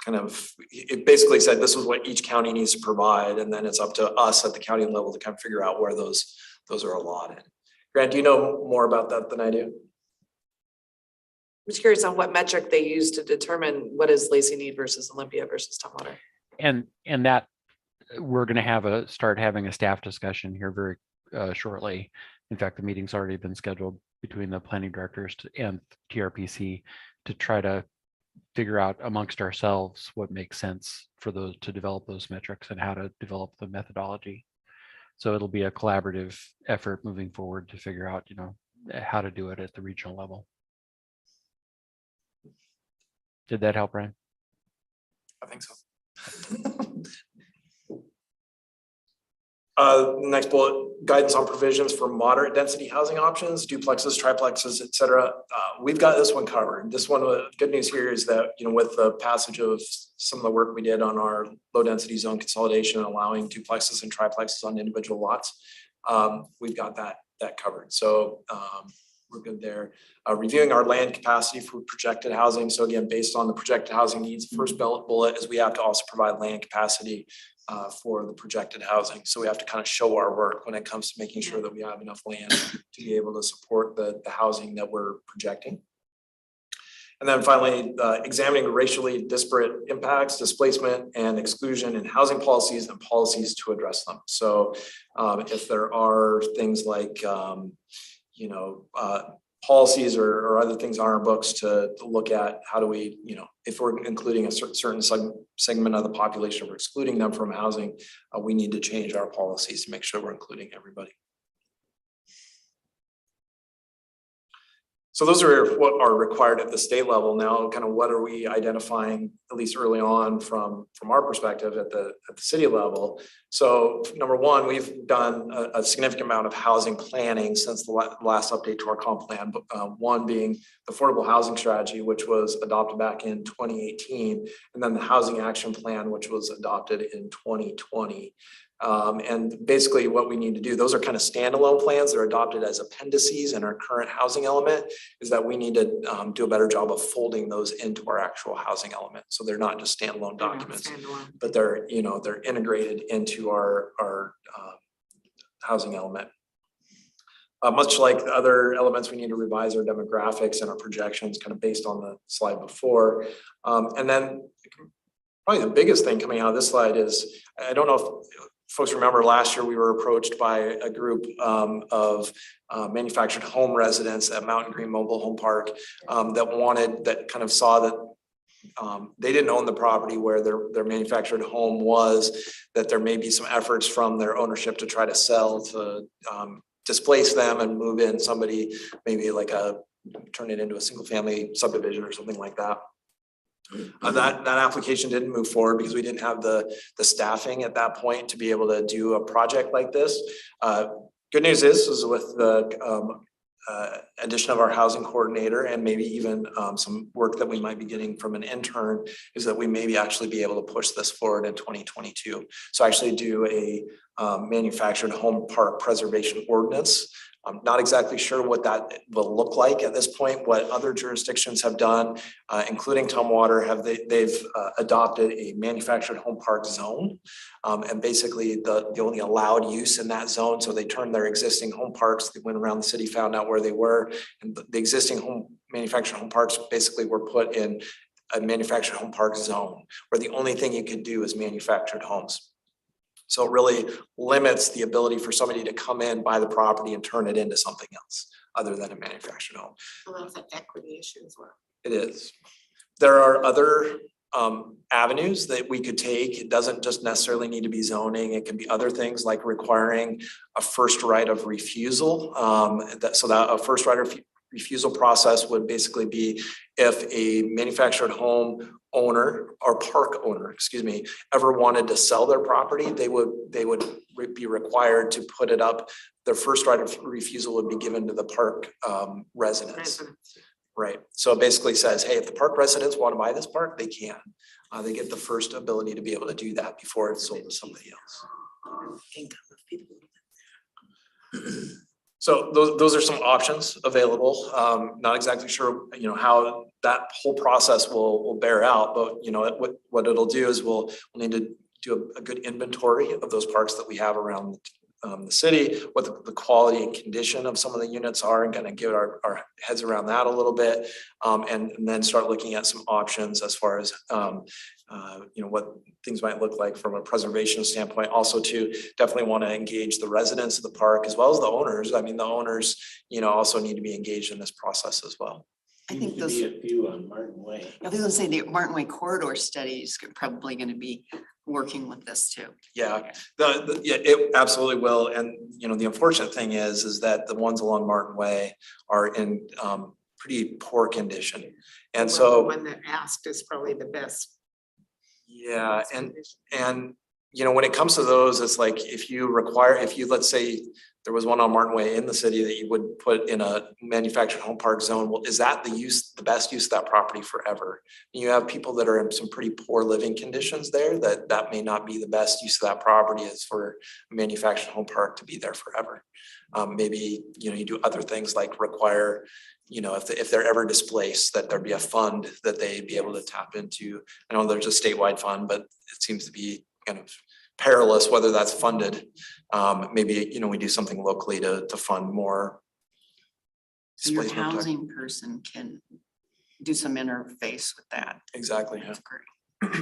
it basically said this is what each county needs to provide, and then it's up to us at the county level to kind of figure out where those are allotted. Grant, do you know more about that than I do? I'm just curious on what metric they use to determine what is Lacey need versus Olympia versus Tumwater. And that we're going to start having a staff discussion here very shortly. In fact, the meeting's already been scheduled between the planning directors and TRPC to try to figure out amongst ourselves what makes sense for those to develop those metrics and how to develop the methodology. So it'll be a collaborative effort moving forward to figure out, how to do it at the regional level. Did that help, Ryan? I think so. Next bullet, guidance on provisions for moderate density housing options, duplexes, triplexes, et cetera. We've got this one covered. This one, good news here is that, you know, with the passage of some of the work we did on our low density zone consolidation, allowing duplexes and triplexes on individual lots, we've got that covered. So we're good there. Reviewing our land capacity for projected housing. So again, based on the projected housing needs, first bullet is we have to also provide land capacity for the projected housing. So we have to kind of show our work when it comes to making sure that we have enough land to be able to support the housing that we're projecting. And then finally, examining racially disparate impacts, displacement and exclusion in housing policies and policies to address them. So if there are things like, you know, policies or other things on our books to look at, how do we, you know, if we're including a certain segment of the population, we're excluding them from housing, we need to change our policies to make sure we're including everybody. So those are what are required at the state level. Now, kind of what are we identifying, at least early on from our perspective at the city level? So number one, we've done a significant amount of housing planning since the last update to our comp plan. One being the affordable housing strategy, which was adopted back in 2018, and then the housing action plan, which was adopted in 2020. And basically what we need to do, those are kind of standalone plans. They're adopted as appendices in our current housing element, is that we need to do a better job of folding those into our actual housing element. So they're not just standalone documents, but they're, you know, they're integrated into our housing element. Much like the other elements, we need to revise our demographics and our projections kind of based on the slide before. And then probably the biggest thing coming out of this slide is, I don't know if folks remember last year we were approached by a group of manufactured home residents at Mountain Green Mobile Home Park that kind of saw that they didn't own the property where their manufactured home was, that there may be some efforts from their ownership to try to sell to displace them and move in somebody, maybe like turn it into a single family subdivision or something like that. That application didn't move forward because we didn't have the staffing at that point to be able to do a project like this. Good news is with the addition of our housing coordinator and maybe even some work that we might be getting from an intern, is that we maybe actually be able to push this forward in 2022. So actually do a manufactured home park preservation ordinance. I'm not exactly sure what that will look like at this point. What other jurisdictions have done, including Tumwater, they've adopted a manufactured home park zone. And basically the only allowed use in that zone. So they turned their existing home parks, they went around the city, found out where they were. And the existing manufactured home parks basically were put in a manufactured home park zone, where the only thing you could do is manufactured homes. So it really limits the ability for somebody to come in, buy the property and turn it into something else other than a manufactured home. So that's an equity issue as well. It is. There are other avenues that we could take. It doesn't just necessarily need to be zoning. It can be other things like requiring a first right of refusal. So that a first right of refusal process would basically be if a manufactured home owner or park owner, excuse me, ever wanted to sell their property, they would be required to put it up. Their first right of refusal would be given to the park residents. Right. So it basically says, hey, if the park residents want to buy this park, they can. They get the first ability to be able to do that before it's sold to somebody else. Income of people. So those are some options available. Not exactly sure, you know, how that whole process will bear out, but you know, what it'll do is we'll need to do a good inventory of those parks that we have around the city, what the quality and condition of some of the units are, and kind of get our heads around that a little bit, and then start looking at some options as far as you know, what things might look like from a preservation standpoint. Also to definitely want to engage the residents of the park as well as the owners. I mean, the owners, you know, also need to be engaged in this process as well. I think Used to those, be a few on Martin Way. I was gonna say the Martin Way corridor studies are probably gonna be working with this too. Yeah, yeah, it absolutely will. And you know, the unfortunate thing is that the ones along Martin Way are in pretty poor condition. And Well, so the one that asked is probably the best. yeah, and you know, when it comes to those, it's like if you, let's say there was one on Martin Way in the city that you would put in a manufactured home park zone, well, is that the best use of that property forever? You have people that are in some pretty poor living conditions there, that may not be the best use of that property is for a manufactured home park to be there forever. Maybe, you know, you do other things like require, you know, if they're ever displaced, that there be a fund that they be able to tap into. I know there's a statewide fund, but it seems to be kind of perilous whether that's funded. Maybe, you know, we do something locally to fund more. So your displacement type. housing person can do some interface with that. Exactly, yeah. That's great.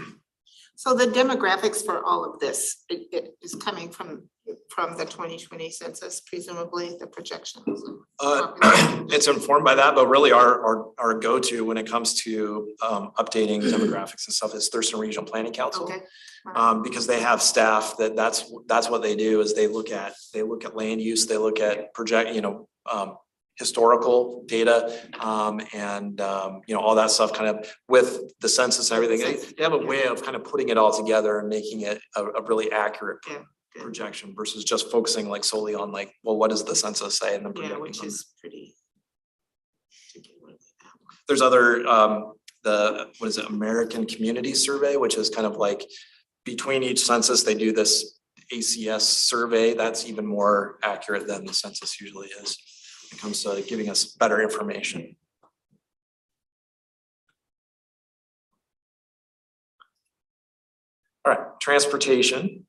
So the demographics for all of this, it is coming from the 2020 census, presumably the projections. It's informed by that, but really our go-to when it comes to updating demographics and stuff is Thurston Regional Planning Council. Okay. Because they have staff that's what they do is they look at land use, they look at historical data, and you know, all that stuff kind of with the census and everything. They have a way of kind of putting it all together and making it a really accurate Yeah, good. projection versus just focusing like solely on like, well, what does the census say and then Yeah, projecting which from is pretty. There's other, what is it, American Community Survey, which is kind of like between each census, they do this ACS survey. That's even more accurate than the census usually is. When it comes to giving us better information. All right, transportation.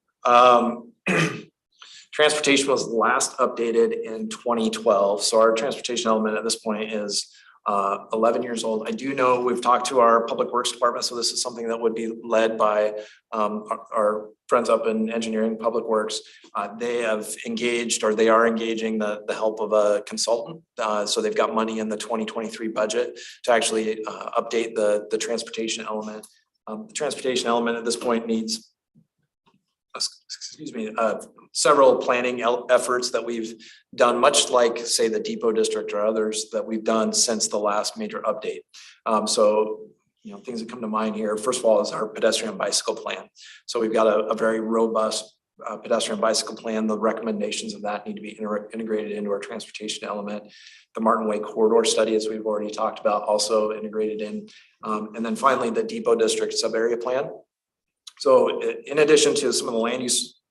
Transportation was last updated in 2012. So our transportation element at this point is 11 years old. I do know we've talked to our public works department, so this is something that would be led by our friends up in engineering public works. They have engaged, or they are engaging the help of a consultant. So they've got money in the 2023 budget to actually update the transportation element. The transportation element at this point needs, several planning efforts that we've done, much like, say, the Depot District or others that we've done since the last major update. So, you know, things that come to mind here, first of all, is our pedestrian bicycle plan. So we've got a very robust pedestrian bicycle plan. The recommendations of that need to be integrated into our transportation element. The Martin Way corridor study, as we've already talked about, also integrated in. And then finally, the Depot District sub-area plan. So in addition to some of the land use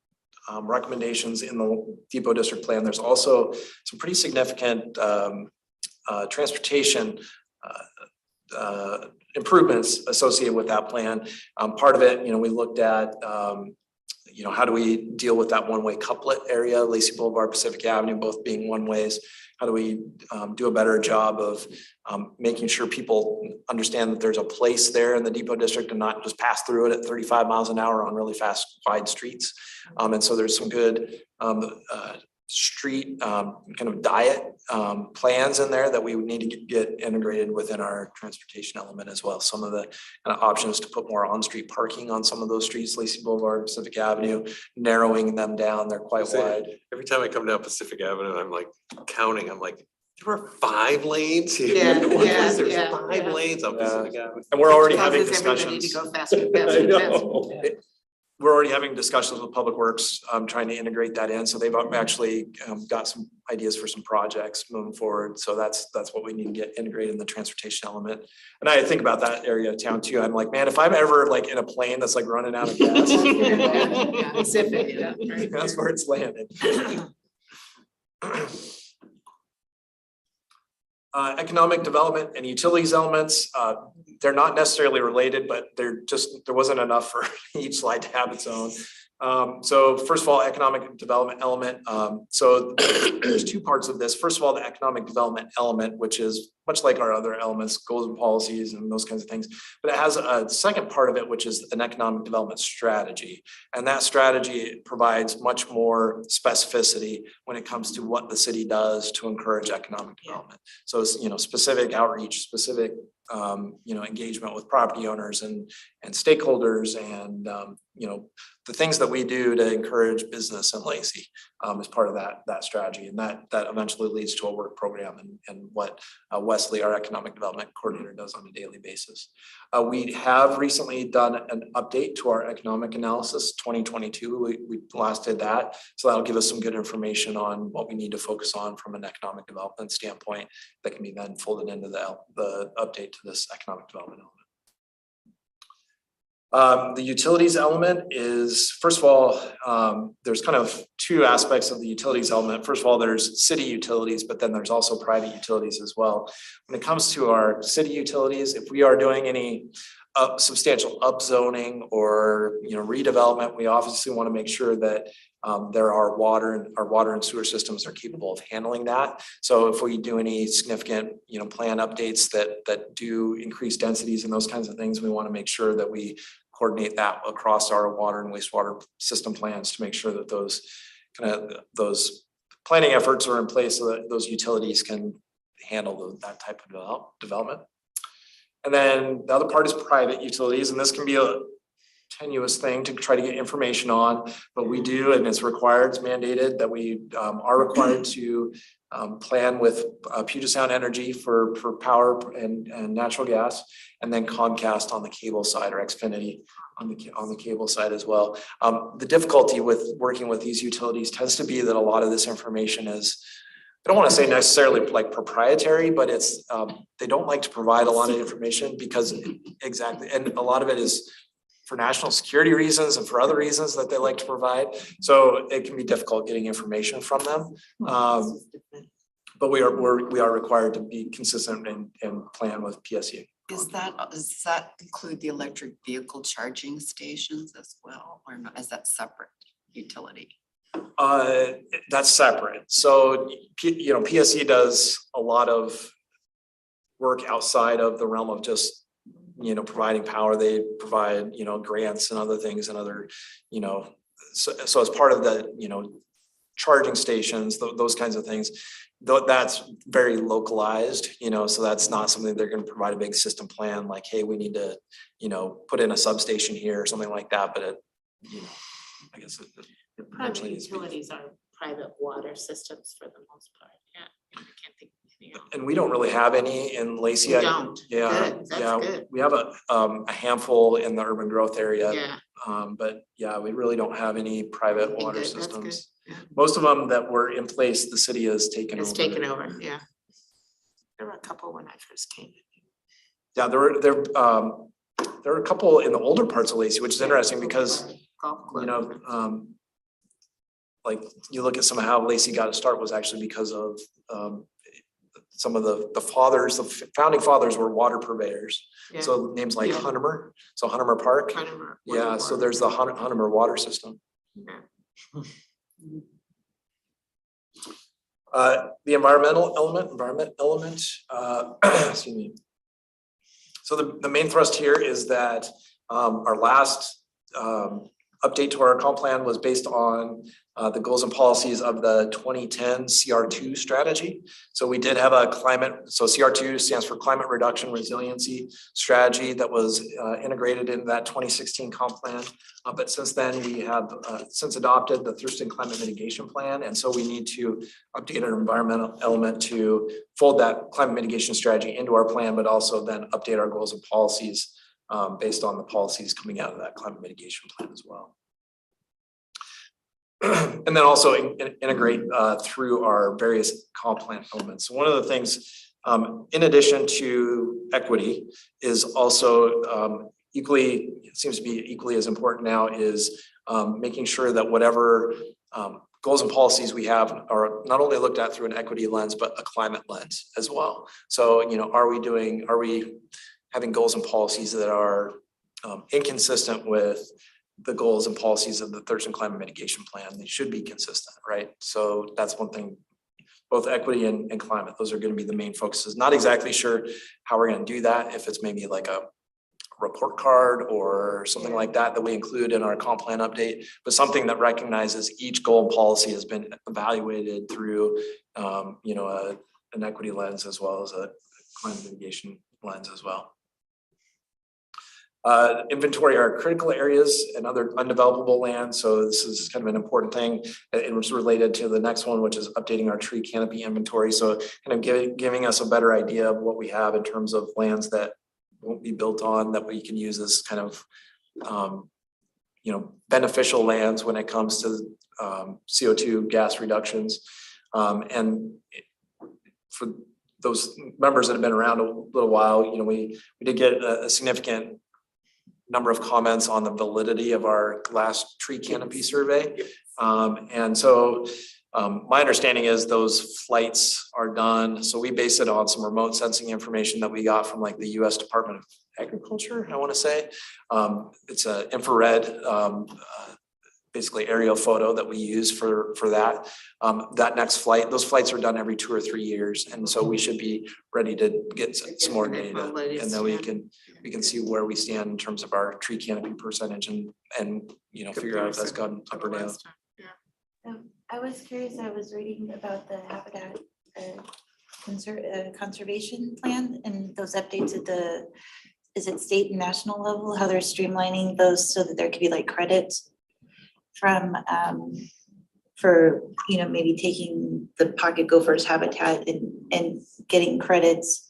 recommendations in the Depot District plan, there's also some pretty significant transportation improvements associated with that plan. Part of it, you know, we looked at, you know, how do we deal with that one-way couplet area, Lacey Boulevard, Pacific Avenue, both being one-ways? How do we do a better job of making sure people understand that there's a place there in the Depot District and not just pass through it at 35 miles an hour on really fast, wide streets? And so there's some good street kind of diet plans in there that we would need to get integrated within our transportation element as well. Some of the kind of options to put more on-street parking on some of those streets, Lacey Boulevard, Pacific Avenue, narrowing them down. They're quite wide. Every time I come down Pacific Avenue, I'm like counting, I'm like, there are 5 lanes here. Yeah, yeah, There's yeah, 5 yeah. lanes on Pacific Avenue. And we're already having Causes everybody discussions. to go faster, I faster, know. faster. We're already having discussions with Public Works, trying to integrate that in. So they've actually got some ideas for some projects moving forward. So that's what we need to get integrated in the transportation element. And I think about that area of town too. I'm like, man, if I'm ever like in a plane that's like running out of gas, Yeah, Pacific, yeah, right. that's where it's landed. Economic development and utilities elements, they're not necessarily related, but there wasn't enough for each slide to have its own. So first of all, economic development element. So there's 2 parts of this. First of all, the economic development element, which is much like our other elements, goals and policies and those kinds of things. But it has a second part of it, which is an economic development strategy. And that strategy provides much more specificity when it comes to what the city does to encourage economic development. So it's, you know, specific outreach, specific you know, engagement with property owners and stakeholders, and you know, the things that we do to encourage business in Lacey as part of that strategy, and that eventually leads to a work program and what West Wesley, our economic development coordinator, does on a daily basis. We have recently done an update to our economic analysis 2022. We last did that. So that'll give us some good information on what we need to focus on from an economic development standpoint that can be then folded into the update to this economic development element. The utilities element is, first of all, there's kind of two aspects of the utilities element. First of all, there's city utilities, but then there's also private utilities as well. When it comes to our city utilities, if we are doing any substantial upzoning or redevelopment, we obviously want to make sure that our water and sewer systems are capable of handling that. So if we do any significant plan updates that do increase densities and those kinds of things, we want to make sure that we coordinate that across our water and wastewater system plans to make sure that those planning efforts are in place so that those utilities can handle that type of development. And then the other part is private utilities, and this can be a tenuous thing to try to get information on, but we do, and it's required, it's mandated that we are required to plan with Puget Sound Energy for power and natural gas, and then Comcast on the cable side, or Xfinity on the cable side as well. The difficulty with working with these utilities tends to be that a lot of this information is, I don't want to say necessarily like proprietary, but it's they don't like to provide a lot of information because exactly, and a lot of it is for national security reasons and for other reasons that they like to provide. So it can be difficult getting information from them. But we are required to be consistent and plan with PSE. Does that include the electric vehicle charging stations as well, or not? Is that separate utility? That's separate. So, PSE does a lot of work outside of the realm of just, providing power. They provide, grants and other things and other, so as part of the, charging stations, those kinds of things, that's very localized, so that's not something they're going to provide a big system plan like, hey, we need to, put in a substation here or something like that. But I guess it Private utilities are private water systems for the most part, yeah. I can't think of any else. And we don't really have any in Lacey. You don't? Yeah, Good, that's yeah, good. we have a handful in the urban growth area. Yeah. But yeah, we really don't have any private Okay, water good, that's good, systems. yeah. Most of them that were in place, the city has taken over. It's taken over, yeah. There were a couple when I first came. Yeah, there were a couple in the older parts of Lacey, which is interesting because, Golf club. like you look at some of how Lacey got a start was actually because of some of the fathers, the founding fathers were water purveyors. Yeah. So names like Yeah. Huntemer, so Huntemer Park. Huntemer, Yeah, so there's the Huntemer water system. Yeah. The environment element, excuse me. So the main thrust here is that our last update to our comp plan was based on the goals and policies of the 2010 CR2 strategy. So we did have a so CR2 stands for Climate Reduction Resiliency Strategy that was integrated into that 2016 comp plan. But since then we have since adopted the Thurston Climate Mitigation Plan. And so we need to update our environmental element to fold that climate mitigation strategy into our plan, but also then update our goals and policies based on the policies coming out of that climate mitigation plan as well. And then also integrate through our various comp plan elements. So one of the things, in addition to equity, is also it seems to be equally as important now is making sure that whatever goals and policies we have are not only looked at through an equity lens, but a climate lens as well. So, are we having goals and policies that are inconsistent with the goals and policies of the Thurston Climate Mitigation Plan? They should be consistent, right? So that's one thing, both equity and climate, those are going to be the main focuses. Not exactly sure how we're going to do that, if it's maybe like a report card or something like that we include in our comp plan update, but something that recognizes each goal and policy has been evaluated through an equity lens as well as a climate mitigation lens as well. Inventory our critical areas and other undevelopable land. So this is kind of an important thing. It was related to the next one, which is updating our tree canopy inventory. So kind of giving us a better idea of what we have in terms of lands that won't be built on, that we can use as kind of beneficial lands when it comes to CO2 gas reductions. And for those members that have been around a little while, we did get a significant number of comments on the validity of our last tree canopy survey. And so my understanding is those flights are done. So we base it on some remote sensing information that we got from like the US Department of Agriculture, I want to say. It's an infrared, basically aerial photo that we use for that. That next flight, those flights are done every 2 or 3 years. And so we should be ready to get some more data. And then we can see where we stand in terms of our tree canopy percentage and figure out if that's gone up or down. I was curious, I was reading about the habitat conservation plan and those updates at is it state and national level, how they're streamlining those so that there could be like credits from for maybe taking the pocket gophers habitat and getting credits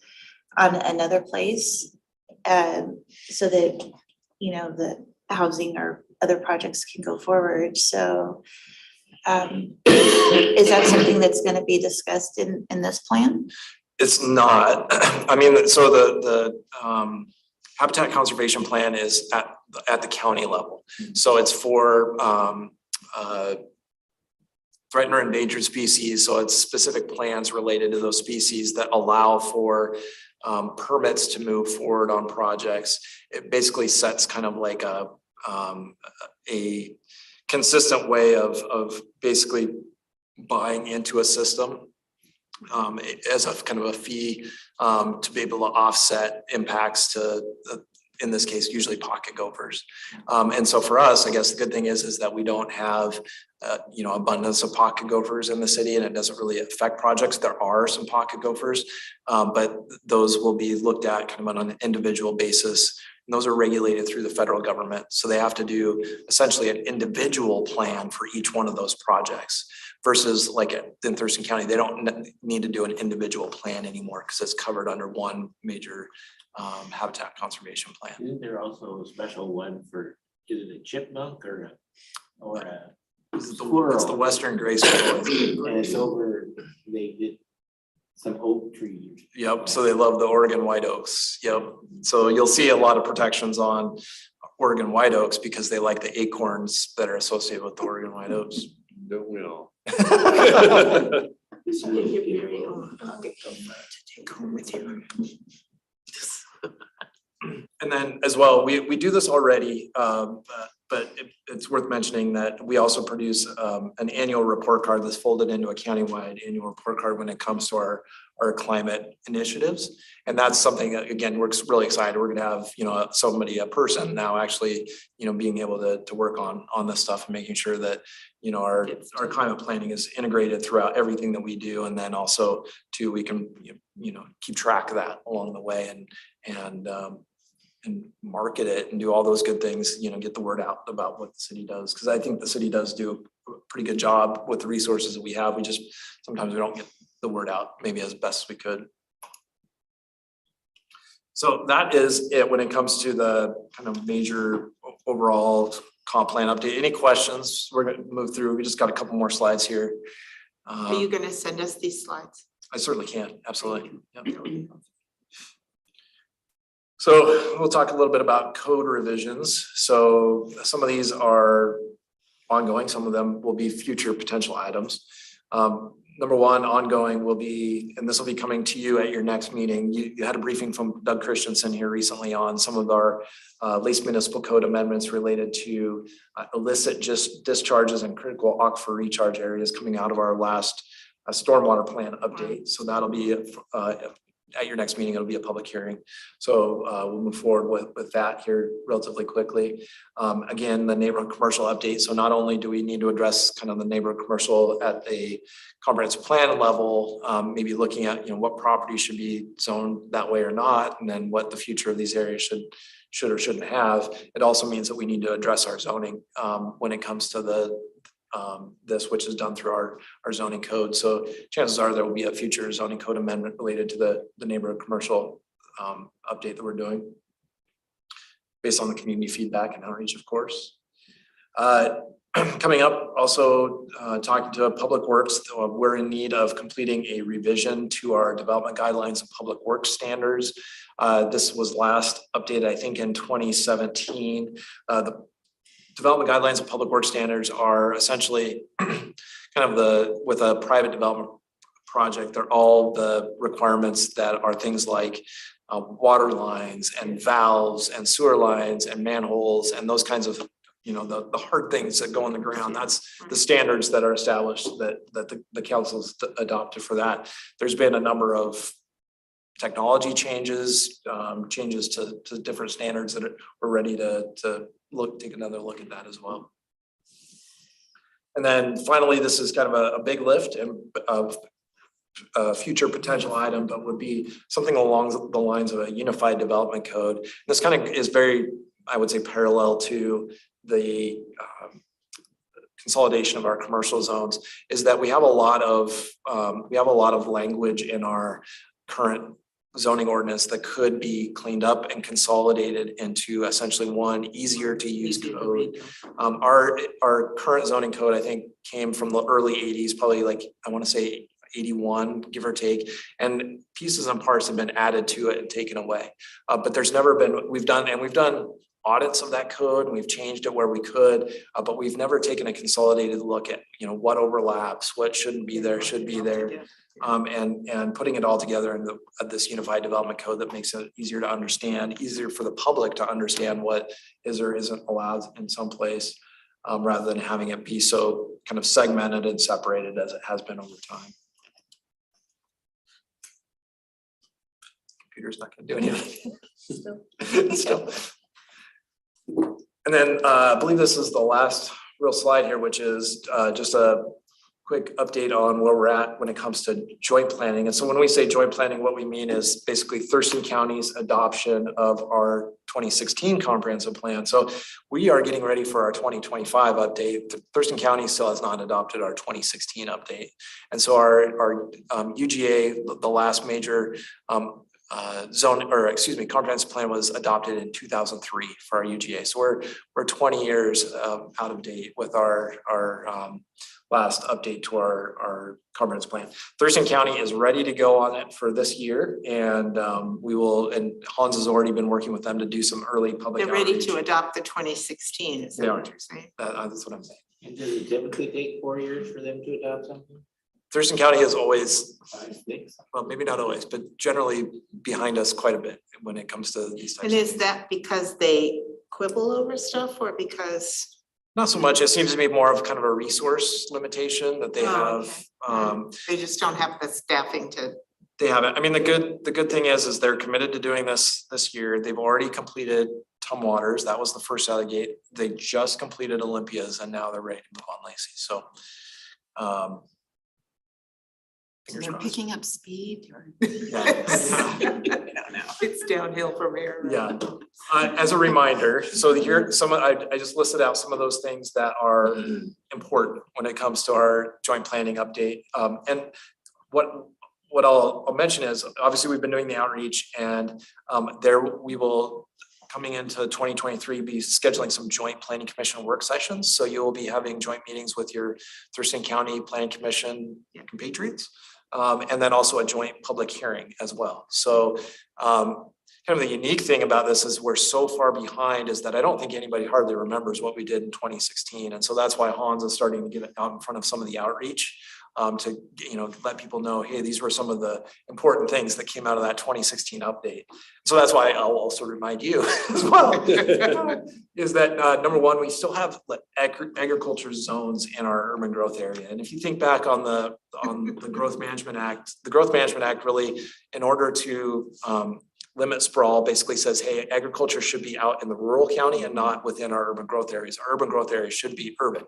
on another place so that the housing or other projects can go forward. So is that something that's going to be discussed in this plan? It's not. I mean, so the habitat conservation plan is at the county level. So it's for threatened or endangered species. So it's specific plans related to those species that allow for permits to move forward on projects. It basically sets kind of like a consistent way of basically buying into a system as a kind of a fee to be able to offset impacts to, in this case, usually pocket gophers. And so for us, I guess the good thing is that we don't have abundance of pocket gophers in the city, and it doesn't really affect projects. There are some pocket gophers, but those will be looked at kind of on an individual basis. And those are regulated through the federal government. So they have to do essentially an individual plan for each one of those projects versus like in Thurston County, they don't need to do an individual plan anymore because it's covered under one major habitat conservation plan. Isn't there also a special one for, is it a chipmunk or a It's squirrel? the Western gray squirrel. And it's over, they did some oak trees. Yep, so they love the Oregon white oaks. Yep, so you'll see a lot of protections on Oregon white oaks because they like the acorns that are associated with the Oregon white oaks. Don't we all? And then as well, we do this already, but it's worth mentioning that we also produce an annual report card that's folded into a countywide annual report card when it comes to our climate initiatives. And that's something that, again, we're really excited. We're gonna have, a person now actually, being able to work on this stuff and making sure that, our climate planning is integrated throughout everything that we do. And then also too, we can, keep track of that along the way and market it and do all those good things, get the word out about what the city does. Cause I think the city does do a pretty good job with the resources that we have. We just, sometimes we don't get the word out maybe as best as we could. So that is it when it comes to the kind of major overall comp plan update. Any questions? We're gonna move through. We just got a couple more slides here. Are you gonna send us these slides? I certainly can, absolutely. Yep. So we'll talk a little bit about code revisions. So some of these are ongoing, some of them will be future potential items. Number one, ongoing will be, and this will be coming to you at your next meeting. You had a briefing from Doug Christensen here recently on some of our Lacey Municipal Code amendments related to illicit discharges and critical aquifer recharge areas coming out of our last stormwater plan update. So that'll be at your next meeting, it'll be a public hearing. So we'll move forward with that here relatively quickly. Again, the neighborhood commercial update. So not only do we need to address kind of the neighborhood commercial at a comprehensive plan level, maybe looking at what property should be zoned that way or not, and then what the future of these areas should or shouldn't have. It also means that we need to address our zoning when it comes to this, which is done through our zoning code. So chances are there will be a future zoning code amendment related to the neighborhood commercial update that we're doing based on the community feedback and outreach, of course. Coming up, also talking to Public Works, we're in need of completing a revision to our development guidelines and public works standards. This was last updated, I think, in 2017. The development guidelines and public works standards are essentially kind of with a private development project, they're all the requirements that are things like water lines and valves and sewer lines and manholes and those kinds of, the hard things that go in the ground. That's the standards that are established that the council's adopted for that. There's been a number of technology changes, changes to different standards that we're ready to take another look at that as well. And then finally, this is kind of a big lift of a future potential item, but would be something along the lines of a unified development code. This kind of is very, I would say, parallel to the consolidation of our commercial zones, is that we have a lot of language in our current zoning ordinance that could be cleaned up and consolidated into essentially one easier to use code. Our current zoning code, I think, came from the early 80s, probably like, I want to say 81, give or take, and pieces and parts have been added to it and taken away. But there's never been, we've done audits of that code, and we've changed it where we could, but we've never taken a consolidated look at, what overlaps, what shouldn't be there, should be there. And putting it all together in this unified development code that makes it easier to understand, easier for the public to understand what is or isn't allowed in some place, rather than having it be so kind of segmented and separated as it has been over time. Computer's not gonna do anything. Still. And then I believe this is the last real slide here, which is just a quick update on where we're at when it comes to joint planning. And so when we say joint planning, what we mean is basically Thurston County's adoption of our 2016 comprehensive plan. So we are getting ready for our 2025 update. Thurston County still has not adopted our 2016 update. And so our UGA, the last major comprehensive plan was adopted in 2003 for our UGA. So we're 20 years out of date with our last update to our comprehensive plan. Thurston County is ready to go on it for this year, and Hans has already been working with them to do some early public They're ready outreach. to adopt the 2016, is They that are. what you're saying? That's what I'm saying. And does it typically take 4 years for them to adopt something? Thurston County is always, 5, 6? well, maybe not always, but generally behind us quite a bit when it comes to these types And of is things. that because they quibble over stuff or because? Not so much. It seems to be more of kind of a resource limitation that they Oh, have. They just don't have the staffing to. They haven't. I mean, the good thing is they're committed to doing this year. They've already completed Tumwaters. That was the first out of the gate. They just completed Olympias, and now they're ready to move on Lacey. So, fingers They're crossed. picking up speed or? I don't know. It's downhill from here. Yeah. As a reminder, so here, I just listed out some of those things that are important when it comes to our joint planning update. And what I'll mention is, obviously, we've been doing the outreach, and we will, coming into 2023, be scheduling some joint planning commission work sessions. So you'll be having joint meetings with your Thurston County Planning Commission compatriots, and then also a joint public hearing as well. So kind of the unique thing about this is we're so far behind is that I don't think anybody hardly remembers what we did in 2016. And so that's why Hans is starting to get out in front of some of the outreach to let people know, hey, these were some of the important things that came out of that 2016 update. So that's why I'll also remind you as well, is that number one, we still have agriculture zones in our urban growth area. And if you think back on the Growth Management Act, the Growth Management Act really, in order to limit sprawl, basically says, hey, agriculture should be out in the rural county and not within our urban growth areas. Our urban growth areas should be urban,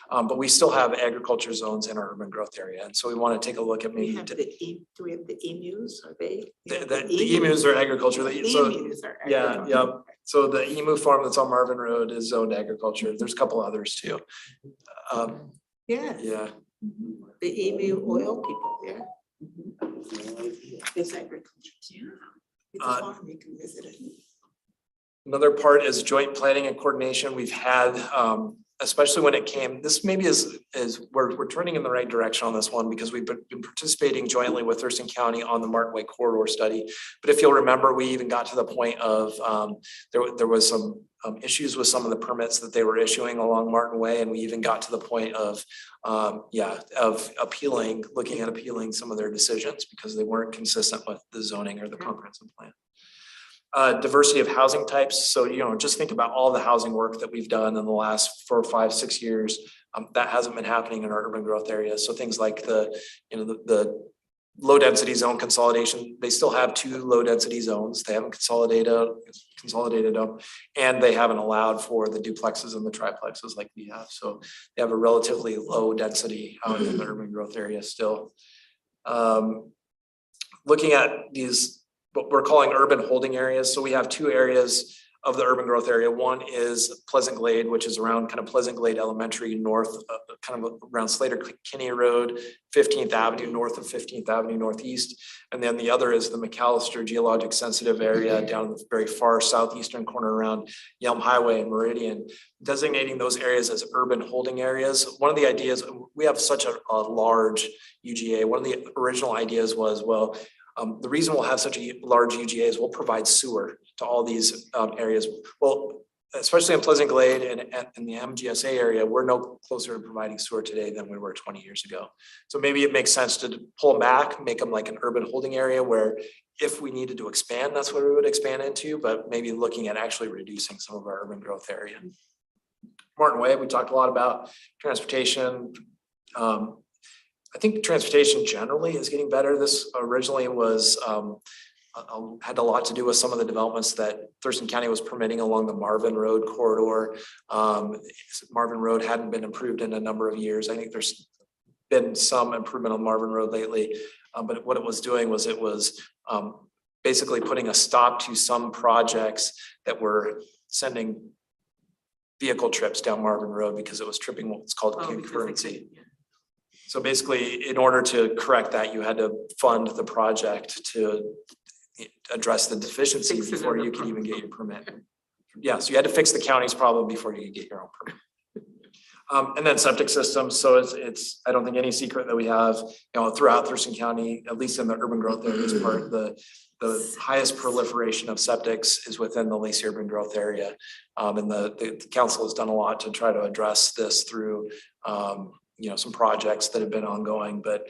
but we still have agriculture zones in our urban growth area. And so we want to take a look at maybe. Do we have the emus? Are they? The emus are agriculture. The emus are agriculture. So the Emu Farm that's on Marvin Road is zoned agriculture. There's a couple others too. Yeah, Yeah, the emu oil people, yeah. It's agriculture. Yeah. It's a Uh, farm, you can visit it. another part is joint planning and coordination. We've had, especially when it came, this maybe is we're turning in the right direction on this one because we've been participating jointly with Thurston County on the Martin Way corridor study. But if you'll remember, we even got to the point of, there was some issues with some of the permits that they were issuing along Martin Way. And we even got to the point of, of looking at appealing some of their decisions because they weren't consistent with the zoning or the comprehensive plan. Diversity of housing types. So, just think about all the housing work that we've done in the last 4, 5, 6 years. That hasn't been happening in our urban growth areas. So things like the low density zone consolidation, they still have 2 low density zones. They haven't consolidated them, and they haven't allowed for the duplexes and the triplexes like we have. So they have a relatively low density out in the urban growth area still. Looking at these, what we're calling urban holding areas. So we have 2 areas of the urban growth area. One is Pleasant Glade, which is around kind of Pleasant Glade Elementary north, kind of around Slater Kinney Road, 15th Avenue, north of 15th Avenue Northeast. And then the other is the McAllister geologic sensitive area down in the very far southeastern corner around Yelm Highway and Meridian, designating those areas as urban holding areas. One of the ideas, we have such a large UGA. One of the original ideas was, well, the reason we'll have such a large UGA is we'll provide sewer to all these areas. Well, especially in Pleasant Glade and in the MGSA area, we're no closer to providing sewer today than we were 20 years ago. So maybe it makes sense to pull them back, make them like an urban holding area where if we needed to expand, that's what we would expand into, but maybe looking at actually reducing some of our urban growth area. Martin Way, we talked a lot about transportation. I think transportation generally is getting better. This originally was had a lot to do with some of the developments that Thurston County was permitting along the Marvin Road corridor. Marvin Road hadn't been improved in a number of years. I think there's been some improvement on Marvin Road lately, but what it was doing was it was basically putting a stop to some projects that were sending vehicle trips down Marvin Road because it was tripping what's called concurrency. So basically, in order to correct that, you had to fund the project to address the deficiency Fix it before in the you could even get your permit. Yeah, so you had to fix the county's problem before you could get your own permit. And then septic systems. So it's I don't think any secret that we have, throughout Thurston County, at least in the urban growth areas part, the highest proliferation of septics is within the Lacey urban growth area. And the council has done a lot to try to address this through some projects that have been ongoing, but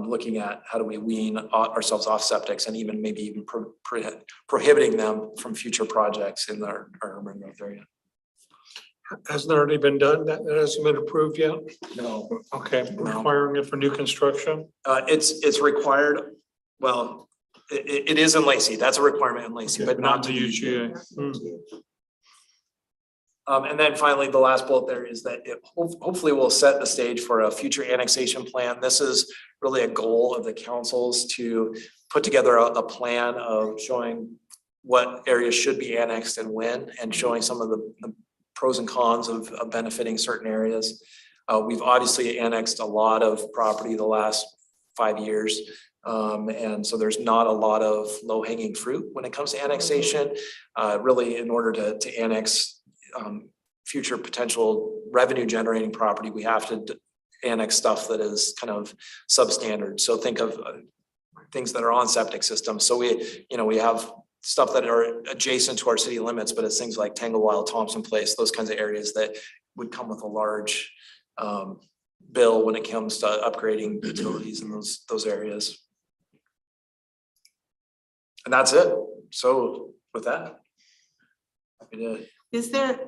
looking at how do we wean ourselves off septics and maybe even prohibiting them from future projects in our urban growth area. Hasn't that already been done? That hasn't been approved yet? No. Okay, No. requiring it for new construction? It's required, well, it is in Lacey, that's a requirement in Lacey, but not the to UGA. And then finally, the last bullet there is that it hopefully will set the stage for a future annexation plan. This is really a goal of the councils to put together a plan of showing what areas should be annexed and when, and showing some of the pros and cons of benefiting certain areas. We've obviously annexed a lot of property the last 5 years. And so there's not a lot of low hanging fruit when it comes to annexation. Really, in order to annex future potential revenue generating property, we have to annex stuff that is kind of substandard. So think of things that are on septic systems. So we have stuff that are adjacent to our city limits, but it's things like Tanglewild, Thompson Place, those kinds of areas that would come with a large bill when it comes to upgrading utilities in those areas. And that's it. So with that, happy to. There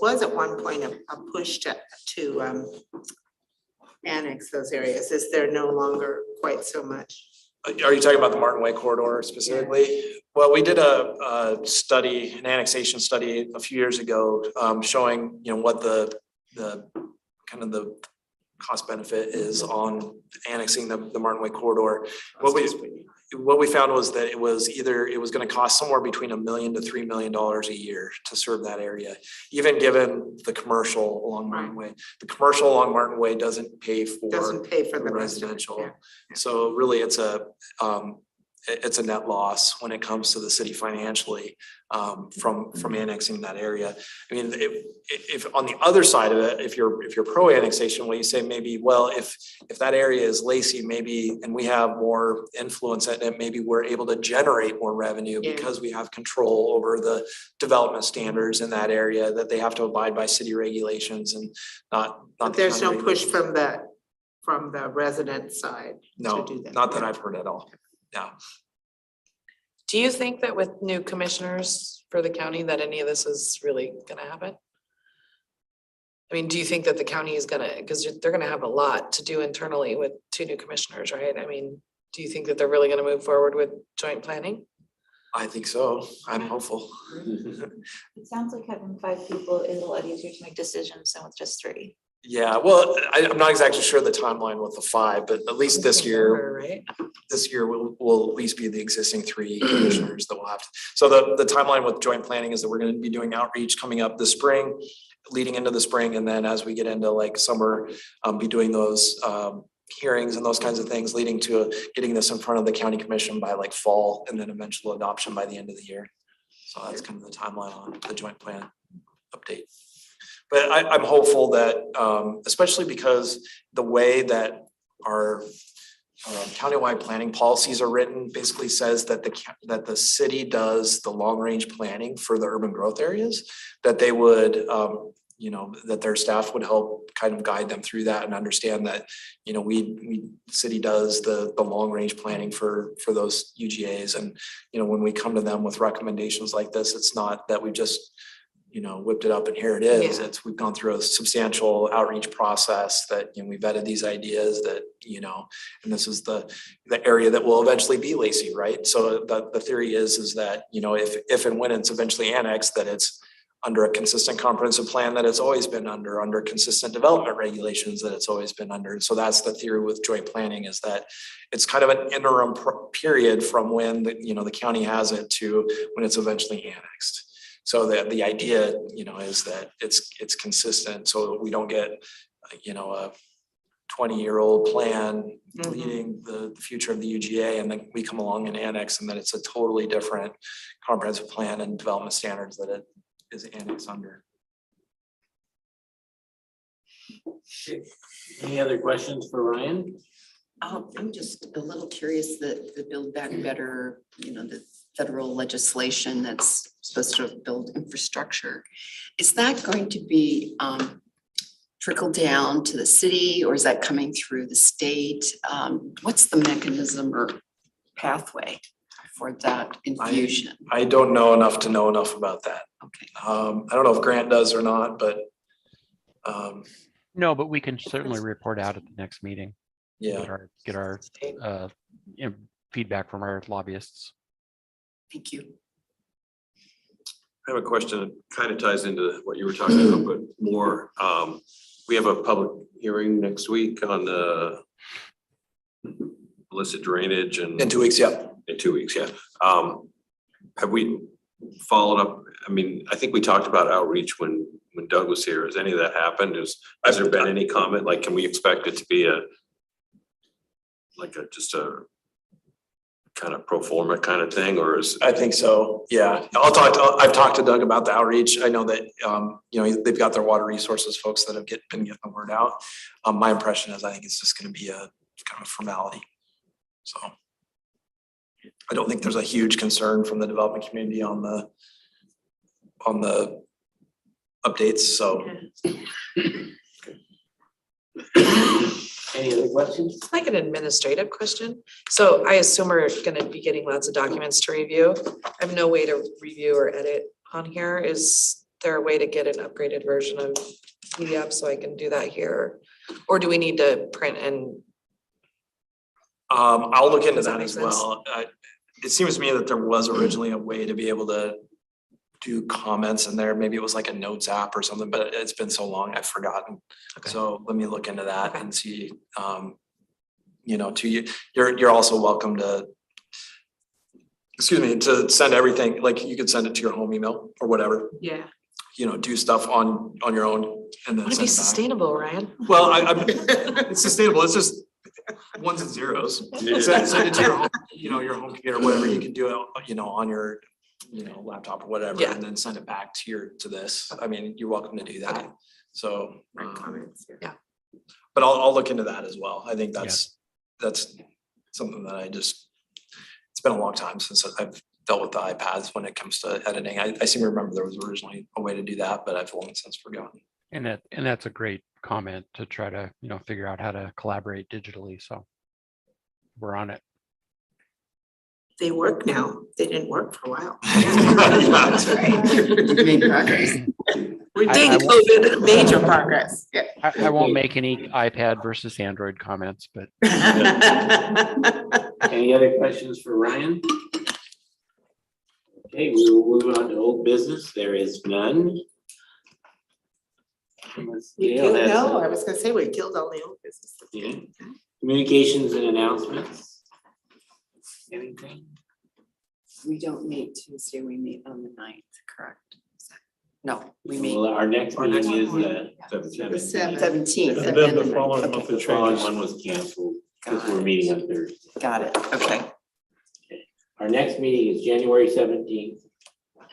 was at one point a push to annex those areas. Is there no longer quite so much? Are you talking about the Martin Way corridor specifically? Yeah. Well, we did a study, an annexation study a few years ago, showing what the kind of the cost benefit is on annexing the Martin Way corridor. what we found was that it was gonna cost somewhere between $1 million to $3 million a year to serve that area, even given the commercial along Martin Way. The commercial along Martin Way doesn't pay for Doesn't pay for the the rest of it, residential. yeah. So really, it's a net loss when it comes to the city financially, from annexing that area. I mean, if on the other side of it, if you're pro annexation, well, you say maybe, well, if that area is Lacey, maybe, and we have more influence in it, maybe we're able to generate more revenue Yeah. because we have control over the development standards in that area, that they have to abide by city regulations and not. But the there's county no push regulations. from the resident side No, to do that. not that I've heard at all. Yeah. Do you think that with new commissioners for the county that any of this is really gonna happen? I mean, do you think that the county is gonna, because they're gonna have a lot to do internally with 2 new commissioners, right? I mean, do you think that they're really gonna move forward with joint planning? I think so. I'm hopeful. It sounds like having 5 people is a lot easier to make decisions than with just 3. Yeah, well, I'm not exactly sure the timeline with the 5, but at least this year, Right? this year will at least be the existing 3 commissioners that will have to. So the timeline with joint planning is that we're gonna be doing outreach coming up this spring, leading into the spring, and then as we get into like summer, be doing those hearings and those kinds of things, leading to getting this in front of the county commission by like fall, and then eventual adoption by the end of the year. So that's kind of the timeline on the joint plan update. But I'm hopeful that, especially because the way that our countywide planning policies are written basically says that the city does the long-range planning for the urban growth areas, that they would, that their staff would help kind of guide them through that and understand that, city does the long-range planning for those UGAs. And, when we come to them with recommendations like this, it's not that we just whipped it up and here it is. Yeah. We've gone through a substantial outreach process that, we vetted these ideas that, and this is the area that will eventually be Lacey, right? So the theory is that, if and when it's eventually annexed, that it's under a consistent comprehensive plan that it's always been under consistent development regulations that it's always been under. And so that's the theory with joint planning, is that it's kind of an interim period from when the county has it to when it's eventually annexed. So the idea, is that it's consistent, so we don't get, a 20-year-old plan leading the future of the UGA, and then we come along and annex, and then it's a totally different comprehensive plan and development standards that it is annexed under. Any other questions for Ryan? I'm just a little curious that the Build Back Better, the federal legislation that's supposed to build infrastructure. Is that going to be trickle down to the city, or is that coming through the state? What's the mechanism or pathway for that infusion? I don't know enough to know enough about that. Okay. I don't know if Grant does or not, but No, but we can certainly report out at the next meeting. yeah. Get our feedback from our lobbyists. Thank you. I have a question that kind of ties into what you were talking about, but more, we have a public hearing next week on the illicit drainage and. In 2 weeks, yeah. In 2 weeks, yeah. Have we followed up? I mean, I think we talked about outreach when Doug was here. Has any of that happened? Has there been any comment? Like, can we expect it to be just a kind of pro forma kind of thing, or is? I think so, yeah. I've talked to Doug about the outreach. I know that, they've got their water resources folks that have been getting the word out. My impression is I think it's just gonna be a kind of a formality. So I don't think there's a huge concern from the development community on the updates, so. Any other questions? It's like an administrative question. So I assume we're gonna be getting lots of documents to review. I have no way to review or edit on here. Is there a way to get an upgraded version of PDF so I can do that here? Or do we need to print and? I'll look into Does that that make as sense? well. It seems to me that there was originally a way to be able to do comments in there. Maybe it was like a notes app or something, but it's been so long, I've forgotten. Okay. So let me look into that Okay. and see, you're also welcome to excuse me, to send everything, like you could send it to your home email or whatever, Yeah. do stuff on your own and then Want to send be it back. sustainable, Ryan. Well, it's sustainable, it's just ones and zeros. Send it to your home, your home computer, whatever, you can do it, on your, laptop or whatever, Yeah. and then send it back to this. I mean, you're welcome to do that. So, Right, comments, yeah. but I'll look into that as well. I think that's something that it's been a long time since I've dealt with the iPads when it comes to editing. I seem to remember there was originally a way to do that, but I've long since forgotten. And that's a great comment to try to, figure out how to collaborate digitally. So we're on it. They work now. They didn't work for a while. That's right. You've made progress. We I did won't- COVID, major progress. Yeah. I won't make any iPad versus Android comments, but Any other questions for Ryan? Okay, we will move on to old business. There is none. Unless We Gail killed, has no, some- I was gonna say we killed all the old business. Yeah. Communications and announcements. Anything? We don't meet Tuesday, we meet on the 9th, correct? No, we meet Well, our next Our meeting next is the The 17th. 17th. And then the following month The it following changes. one was canceled because we're meeting on Thursday. Got it, okay. Our next meeting is January 17th.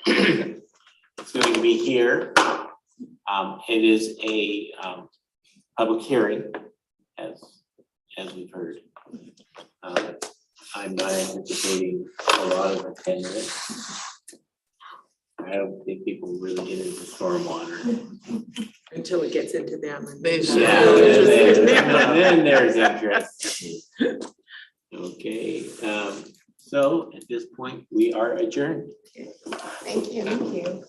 It's going to be here. It is a public hearing, as we've heard. I'm not anticipating a lot of attendance. I don't think people really get into stormwater. Until it gets into them. and- They should. Yeah, then there's interest. Okay, so at this point, we are adjourned. Thank you. Thank you.